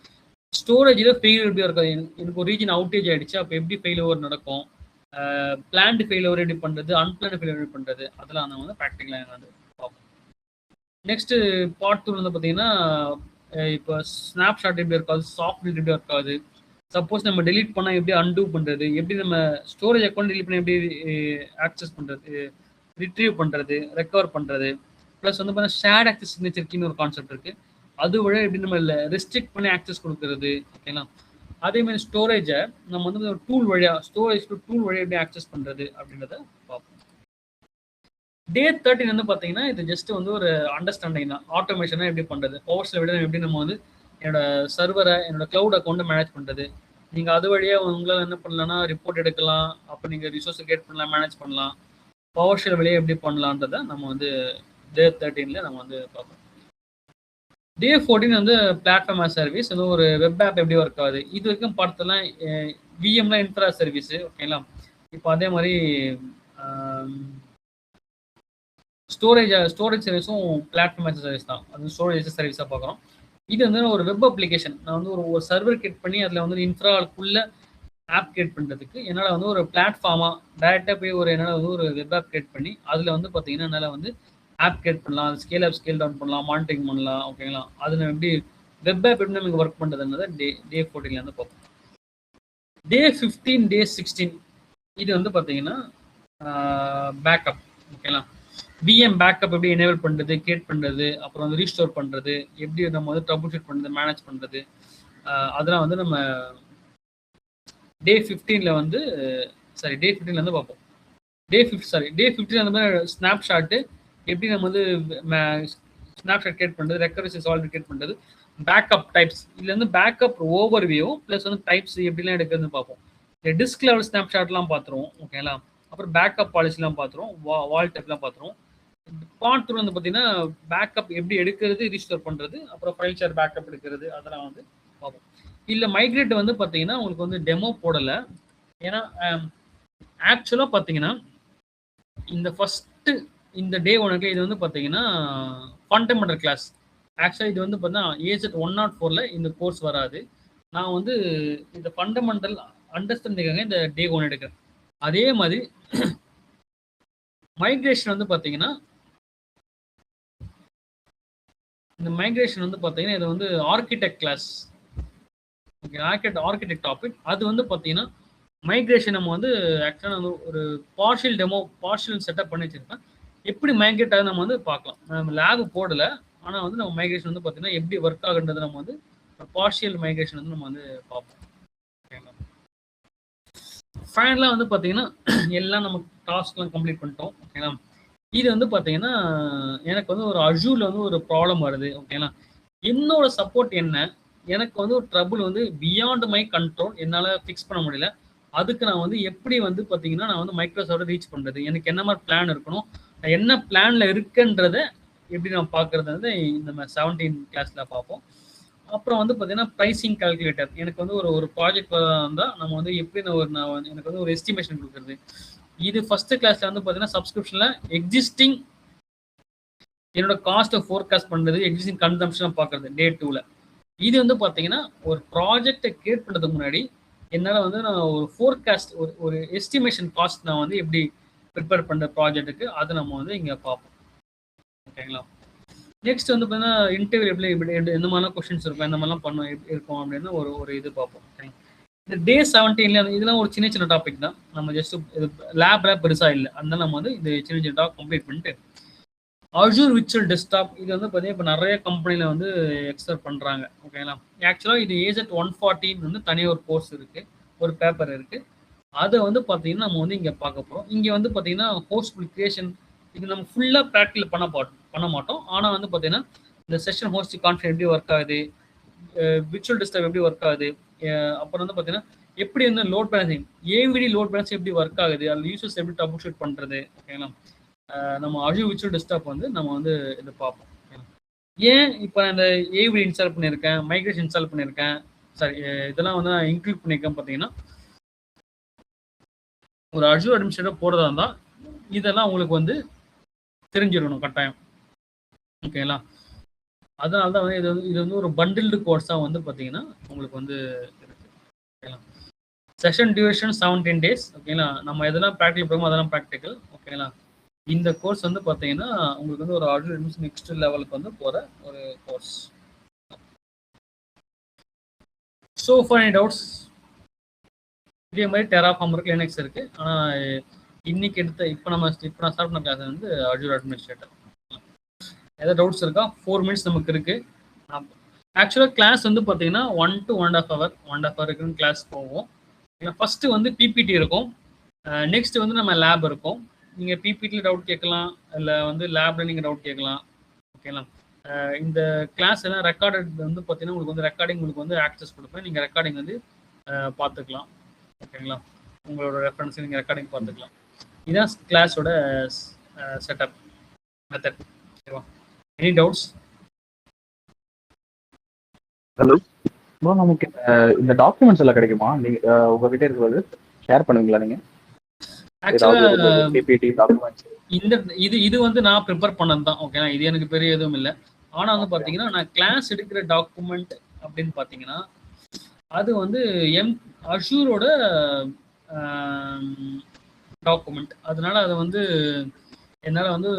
ஸ்டோரேஜில் ஃபெயிலியர் எப்படி இருக்காது, எனக்கு ஒரு ரீஜன் அவுட்டேஜ் ஆகிடுச்சு அப்போ எப்படி ஃபெயிலியர் நடக்கும், பிளான்டு ஃபெயிலியர் எப்படி பண்ணுறது, அன்பிளான்டு ஃபெயிலியர் எப்படி பண்ணுறது, அதெல்லாம் நம்ம வந்து ப்ராக்டிக்கலாக வந்து பார்ப்போம். நெக்ஸ்ட்டு பார்ட் 2 வந்து பார்த்தீங்கன்னா இப்போ ஸ்னாப்ஷாட் எப்படி இருக்காது, சாஃப்ட்வேர் எப்படி இருக்காது, சப்போஸ் நம்ம டெலீட் பண்ணால் எப்படி அன்டூ பண்ணுறது, எப்படி நம்ம ஸ்டோரேஜ் அக்கௌண்ட் டெலீட் பண்ணி எப்படி ஆக்சஸ் பண்ணுறது, ரிட்ரீவ் பண்ணுறது, ரெக்கவர் பண்ணுறது, ப்ளஸ் வந்து பார்த்தீங்கன்னா ஷேர்ட் ஆக்சஸ் சிக்னேச்சர் கீன்னு ஒரு கான்செப்ட் இருக்குது, அது வழியாக எப்படி நம்ம இல்லை ரெஸ்ட்ரிக்ட் பண்ணி ஆக்சஸ் கொடுக்குறது. ஓகேங்களா, அதேமாதிரி ஸ்டோரேஜை நம்ம வந்து ஒரு டூல் வழியாக ஸ்டோரேஜ் டூல் வழியாக எப்படி ஆக்சஸ் பண்ணுறது அப்படின்றத பார்ப்போம். டே 13 வந்து பார்த்தீங்கன்னா இது ஜஸ்ட் வந்து ஒரு அண்டர்ஸ்டாண்டிங் தான், ஆட்டோமேஷனாக எப்படி பண்ணுறது, பவர்ஸில் விட எப்படி நம்ம வந்து என்னோட சர்வரை என்னோட க்ளவுட் அக்கௌண்ட்டை மேனேஜ் பண்ணுறது. நீங்கள் அது வழியாக உங்களால் என்ன பண்ணலாம்னா ரிப்போர்ட் எடுக்கலாம், அப்போ நீங்கள் ரிசோர்ஸ் கிரியேட் பண்ணலாம், மேனேஜ் பண்ணலாம், பவர்ஷெல் வழியாக எப்படி பண்ணலான்றதை நம்ம வந்து டே 13ல் நம்ம வந்து பார்ப்போம். டே 14 வந்து பிளாட்ஃபார்ம் ஆஸ் சர்வீஸ், வந்து ஒரு வெப் ஆப் எப்படி ஒர்க் ஆகுது. இது வரைக்கும் பார்த்தெல்லாம் விஎம்லாம் இன்ஃப்ரா சர்வீஸு. ஓகேங்களா, இப்போ அதே மாதிரி ஸ்டோரேஜ் சர்வீஸும் பிளாட்ஃபார்ம் ஆஸ் சர்வீஸ் தான், அது ஸ்டோரேஜ் சர்வீஸாக பார்க்குறோம். இது வந்து ஒரு வெப் அப்ளிகேஷன், நான் வந்து ஒரு சர்வர் கிரியேட் பண்ணி அதில் வந்து இன்ஃப்ராக்குள்ளே ஆப் கிரியேட் பண்ணுறதுக்கு என்னால் வந்து ஒரு பிளாட்ஃபார்மாக டைரெக்டாக போய் என்னால் வந்து ஒரு வெப் ஆப் கிரியேட் பண்ணி அதில் வந்து பார்த்தீங்கன்னா என்னால் வந்து ஆப் கிரியேட் பண்ணலாம், ஸ்கேல் அப் ஸ்கேல் டவுன் பண்ணலாம், மானிட்டரிங் பண்ணலாம். ஓகேங்களா? அது நம்ம எப்படி வெப் ஆப் எப்படி நமக்கு ஒர்க் பண்ணுறதுன்றதை டே 14 பார்ப்போம். டே 15, டே 16 இது வந்து பார்த்தீங்கன்னா பேக்கப். ஓகேங்களா? விஎம் பேக்கப் எப்படி எனேபிள் பண்ணுறது, கிரியேட் பண்ணுறது, அப்புறம் வந்து ரீஸ்டோர் பண்ணுறது, எப்படி நம்ம வந்து ட்ரபிள் ஷூட் பண்ணுறது, மேனேஜ் பண்ணுறது, அதெல்லாம் வந்து நம்ம டே 15 வந்து டே 15 வந்து பார்ப்போம். டே 15 அந்த மாதிரி ஸ்னாப் ஷாட்டு எப்படி நம்ம வந்து ஸ்னாப் ஷாட் கிரியேட் பண்ணுறது, ரெக்கவரி சால்வ் கிரியேட் பண்ணுறது, பேக்கப் டைப்ஸ், இதுல இருந்து பேக்கப் ஓவர் வியூ ப்ளஸ் வந்து டைப்ஸ் எப்படிலாம் எடுக்கிறதுன்னு பார்ப்போம். டிஸ்க் லெவல் ஸ்னாப் ஷாட்லாம் பார்த்துருவோம். ஓகேங்களா? அப்புறம் பேக்கப் பாலிசிலாம் பார்த்துருவோம், வால் டைப்லாம் பார்த்துருவோம். பார்ட் 2 வந்து பார்த்தீங்கன்னா பேக்கப் எப்படி எடுக்கிறது, ரீஸ்டோர் பண்ணுறது, அப்புறம் ஃபைல் ஷேர் பேக்கப் எடுக்கிறது, அதெல்லாம் வந்து பார்ப்போம். இல்லை மைக்ரேட் வந்து பார்த்தீங்கன்னா உங்களுக்கு வந்து டெமோ போடலை. ஏன்னா ஆக்சுவலாக பார்த்தீங்கன்னா இந்த ஃபஸ்ட்டு இந்த டே 1 இது வந்து பார்த்தீங்கன்னா ஃபண்டமெண்டல் கிளாஸ். ஆக்சுவலாக இது வந்து பார்த்தீங்கன்னா AZ 104 இந்த கோர்ஸ் வராது. நான் வந்து இந்த ஃபண்டமெண்டல் அண்டர்ஸ்டாண்டிங்காக இந்த டே 1 எடுக்கிறேன். அதே மாதிரி மைக்ரேஷன் வந்து பார்த்தீங்கன்னா இந்த மைக்ரேஷன் வந்து பார்த்தீங்கன்னா இது வந்து architect class. Okay, architect topic. அது வந்து பார்த்தீங்கன்னா மைக்ரேஷன் நம்ம வந்து ஆக்சுவலாக வந்து ஒரு பார்ஷியல் செட்டப் பண்ணி வச்சிருக்கேன். எப்படி மைக்ரேட் ஆகுது நம்ம வந்து பார்க்கலாம். நம்ம லேப் போடலை, ஆனால் வந்து நம்ம மைக்ரேஷன் வந்து பார்த்தீங்கன்னா எப்படி ஒர்க் ஆகுன்றது நம்ம வந்து பார்ஷியல் மைக்ரேஷன் வந்து நம்ம வந்து பார்ப்போம். ஓகேங்களா? ஃபைனலாக வந்து பார்த்தீங்கன்னா எல்லாம் நம்ம டாஸ்க்லாம் கம்ப்ளீட் பண்ணிட்டோம். ஓகேங்களா? இது வந்து பார்த்தீங்கன்னா எனக்கு வந்து ஒரு அஜூரில் வந்து ஒரு ப்ராப்ளம் வருது. ஓகேங்களா? என்னோட சப்போர்ட் என்ன, எனக்கு வந்து ஒரு ட்ரபுள் வந்து பியாண்ட் மை கண்ட்ரோல், என்னால் ஃபிக்ஸ் பண்ண முடியல. அதுக்கு நான் வந்து எப்படி வந்து பார்த்தீங்கன்னா நான் வந்து மைக்ரோசாஃப்ட் ரீச் பண்ணுறது, எனக்கு என்ன மாதிரி பிளான் இருக்கணும், என்ன பிளானில் இருக்குன்றதை எப்படி நம்ம பார்க்குறது வந்து நம்ம 17 கிளாஸில் பார்ப்போம். அப்புறம் வந்து பார்த்தீங்கன்னா ப்ரைசிங் கால்குலேட்டர். எனக்கு வந்து ஒரு ப்ராஜெக்ட் வந்தால் நம்ம வந்து எப்படி எனக்கு வந்து ஒரு எஸ்டிமேஷன் கொடுக்குறது. இது ஃபஸ்ட்டு கிளாஸில் வந்து பார்த்தீங்கன்னா சப்ஸ்கிரிப்ஷனில் எக்ஸிஸ்டிங் என்னோட காஸ்ட்டை ஃபோர்காஸ்ட் பண்ணுறது, எக்ஸிஸ்டிங் கன்சம்ஷனை பார்க்குறது டே 2. இது வந்து பார்த்தீங்கன்னா ஒரு ப்ராஜெக்டை கிரியேட் பண்ணுறதுக்கு முன்னாடி என்னால் வந்து நான் ஒரு ஃபோர்காஸ்ட் ஒரு எஸ்டிமேஷன் காஸ்ட் நான் வந்து எப்படி ப்ரிப்பேர் பண்ணுற ப்ராஜெக்ட்டுக்கு அதை நம்ம வந்து இங்கே பார்ப்போம். ஓகேங்களா? நெக்ஸ்ட் வந்து பார்த்தீங்கன்னா இன்டர்வியூ எப்படி எந்த மாதிரிலாம் கொஸ்டின்ஸ் இருக்கும், எந்த மாதிரிலாம் இருக்கும் அப்படின்னு ஒரு இது பார்ப்போம். இந்த டே 17 இதெல்லாம் ஒரு சின்ன சின்ன டாபிக் தான். நம்ம ஜஸ்ட் இது லேப்ல பெருசாக இல்லை, அதனால நம்ம வந்து இது சின்ன சின்ன டாபிக் கம்ப்ளீட் பண்ணிட்டு அஜூர் விர்ச்சுவல் டெஸ்க்டாப் இது வந்து பார்த்தீங்கன்னா இப்போ நிறைய கம்பெனியில் வந்து எக்ஸ்பெக்ட் பண்ணுறாங்க. ஓகேங்களா? ஆக்சுவலாக இது AZ 114 வந்து தனியாக ஒரு கோர்ஸ் இருக்குது, ஒரு பேப்பர் இருக்குது. அதை வந்து பார்த்தீங்கன்னா நம்ம வந்து இங்கே பார்க்க போகிறோம். இங்கே வந்து பார்த்தீங்கன்னா ஹோஸ்ட் கிரியேஷன் இது நம்ம ஃபுல்லாக ப்ராக்டிகல் பண்ண மாட்டோம். ஆனால் வந்து பார்த்தீங்கன்னா இந்த செஷன் ஹோஸ்ட் கான்ஃபிகரேஷன் எப்படி ஒர்க் ஆகுது, விர்ச்சுவல் டெஸ்க்டாப் எப்படி ஒர்க் ஆகுது, அப்புறம் வந்து பார்த்தீங்கன்னா எப்படி வந்து load balancing, AVD load balancing எப்படி ஒர்க் ஆகுது, அதில் யூசர்ஸ் எப்படி ட்ரபிள் ஷூட் பண்ணுறது. ஓகேங்களா? நம்ம அஜூர் விர்ச்சுவல் டெஸ்க்டாப் வந்து நம்ம வந்து இது பார்ப்போம். ஏன் இப்போ நான் இந்த ஏவிடி இன்ஸ்டால் பண்ணியிருக்கேன், மைக்ரேஷன் இன்ஸ்டால் பண்ணியிருக்கேன், இதெல்லாம் வந்து நான் இன்க்ளூட் பண்ணியிருக்கேன். பார்த்தீங்கன்னா ஒரு அஜூர் அட்மினிஸ்ட்ரேட்டர் போகிறதா இருந்தால் இதெல்லாம் உங்களுக்கு வந்து தெரிஞ்சிடணும் கட்டாயம். ஓகேங்களா? அதனால தான் வந்து இது வந்து ஒரு பண்டில்டு கோர்ஸாக வந்து பார்த்தீங்கன்னா உங்களுக்கு வந்து இருக்கு. ஓகேங்களா? Session duration 17 days. ஓகேங்களா? நம்ம எதெல்லாம் ப்ராக்டிகல் போகிறோமோ அதெல்லாம் ப்ராக்டிக்கல். ஓகேங்களா? இந்த கோர்ஸ் வந்து பார்த்தீங்கன்னா உங்களுக்கு வந்து ஒரு அஜூர் அட்மினிஸ்ட்ரேஷன் நெக்ஸ்ட் லெவலுக்கு வந்து போகிற ஒரு course. So for any doubts, இதே மாதிரி டெராஃபார்ம் இருக்கு, லினக்ஸ் இருக்கு. ஆனால் இன்னைக்கு இப்போ நான் ஸ்டார்ட் பண்ண கிளாஸ் வந்து அஜூர் அட்மினிஸ்ட்ரேட்டர். ஏதாவது டவுட்ஸ் இருக்கா? 4 minutes நமக்கு இருக்கு. ஆக்சுவலாக கிளாஸ் வந்து பார்த்தீங்கன்னா 1 to 1.5 hour இருக்குன்னு கிளாஸ் போவோம். ஃபர்ஸ்ட் வந்து பிபிடி இருக்கும், நெக்ஸ்ட் வந்து நம்ம லேப் இருக்கும். நீங்கள் பிபிடியில் டவுட் கேட்கலாம், இல்லை வந்து லேப்ல நீங்கள் டவுட் கேட்கலாம். ஓகேங்களா? இந்த கிளாஸ் எல்லாம் ரெக்கார்டட் வந்து பார்த்தீங்கன்னா உங்களுக்கு வந்து ரெக்கார்டிங் உங்களுக்கு வந்து ஆக்சஸ் கொடுப்பேன். நீங்கள் ரெக்கார்டிங் வந்து பார்த்துக்கலாம். ஓகேங்களா? உங்களோட ரெஃபரன்ஸ் நீங்கள் ரெக்கார்டிங் பார்த்துக்கலாம். இதுதான் கிளாஸோட செட்டப் மெத்தட். ஓகேவா? Any doubts? ஹலோ ப்ரோ, நமக்கு இந்த டாக்குமெண்ட்ஸ் எல்லாம் கிடைக்குமா? நீங்க உங்ககிட்ட இருக்கிறது ஷேர் பண்ணுவீங்களா நீங்க? ஆக்சுவலா பிபிடி டாக்குமெண்ட்ஸ் இது வந்து நான் ப்ரிப்பேர் பண்ணது தான். ஓகேங்களா? இது எனக்கு பெரிய எதுவும் இல்லை. ஆனா வந்து பாத்தீங்கன்னா நான் கிளாஸ் எடுக்கிற டாக்குமெண்ட் அப்படின்னு பாத்தீங்கன்னா அது வந்து அஷூரோட டாக்குமெண்ட். அதனால அதை வந்து என்னால் வந்து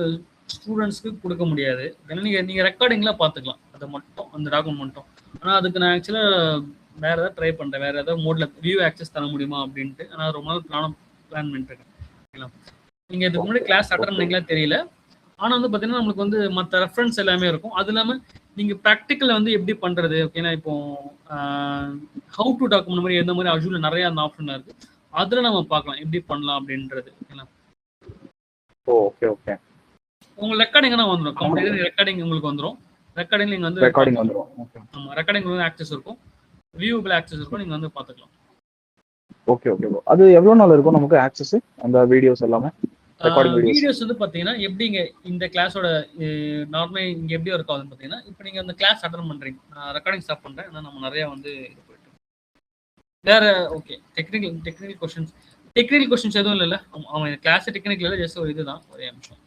ஸ்டூடெண்ட்ஸ்க்கு கொடுக்க முடியாது. ஏன்னா நீங்க ரெக்கார்டிங்ல பார்த்துக்கலாம், அதை மட்டும் அந்த டாக்குமெண்ட் மட்டும். ஆனால் அதுக்கு நான் ஆக்சுவலாக வேற ஏதாவது ட்ரை பண்ணுறேன், வேற ஏதாவது மோட்ல வியூ ஆக்சஸ் தர முடியுமா அப்படின்ட்டு. ஆனால் ரொம்ப நாள் பிளான் பண்ணிட்டு இருக்கேன். ஓகேங்களா, நீங்க இதுக்கு முன்னாடி கிளாஸ் அட்டன் பண்ணீங்களா தெரியல. ஆனால் வந்து பார்த்தீங்கன்னா நம்மளுக்கு வந்து மற்ற ரெஃபரன்ஸ் எல்லாமே இருக்கும். அது இல்லாமல் நீங்கள் ப்ராக்டிக்கலில் வந்து எப்படி பண்ணுறது, ஓகேனா இப்போ ஹவு டு டாக்குமெண்ட் மாதிரி எந்த மாதிரி அஜூரில் நிறைய அந்த ஆப்ஷன் இருக்கு, அதில் நம்ம பார்க்கலாம் எப்படி பண்ணலாம் அப்படின்றது. ஓகேங்களா, ஓகே ஓகே. உங்களுக்கு ரெக்கார்டிங்னா வந்துடும், கம்ப்ளீட்டாக ரெக்கார்டிங் உங்களுக்கு வந்துடும். ரெக்கார்டிங் நீங்கள் வந்து ரெக்கார்டிங் வந்துரும். ஓகே. ஆமாம், ரெக்கார்டிங் வந்து ஆக்சஸ் இருக்கும், வியூபிள் ஆக்சஸ் இருக்கும், நீங்கள் வந்து பார்த்துக்கலாம். Okay okay bro. அது எவ்வளவு நாள் இருக்கும் நமக்கு ஆக்சஸ் அந்த வீடியோஸ் எல்லாமே? ரெக்கார்டிங் வீடியோஸ் வந்து பார்த்தீங்கன்னா எப்படிங்க இந்த கிளாஸோட நார்மலி இங்கே எப்படி ஒர்க் ஆகுதுன்னு பார்த்தீங்கன்னா, இப்போ நீங்கள் அந்த கிளாஸ் அட்டன் பண்ணுறீங்க, நான் ரெக்கார்டிங் ஸ்டாப் பண்ணுறேன். ஆனால் நம்ம நிறையா வந்து இது போயிட்டு வேற. ஓகே, டெக்னிக்கல் கொஸ்டின்ஸ் எதுவும் இல்லைல்ல. அவன் கிளாஸ் டெக்னிக்கல் இல்லை, ஜஸ்ட் ஒரு இதுதான். ஒரே நிமிஷம்.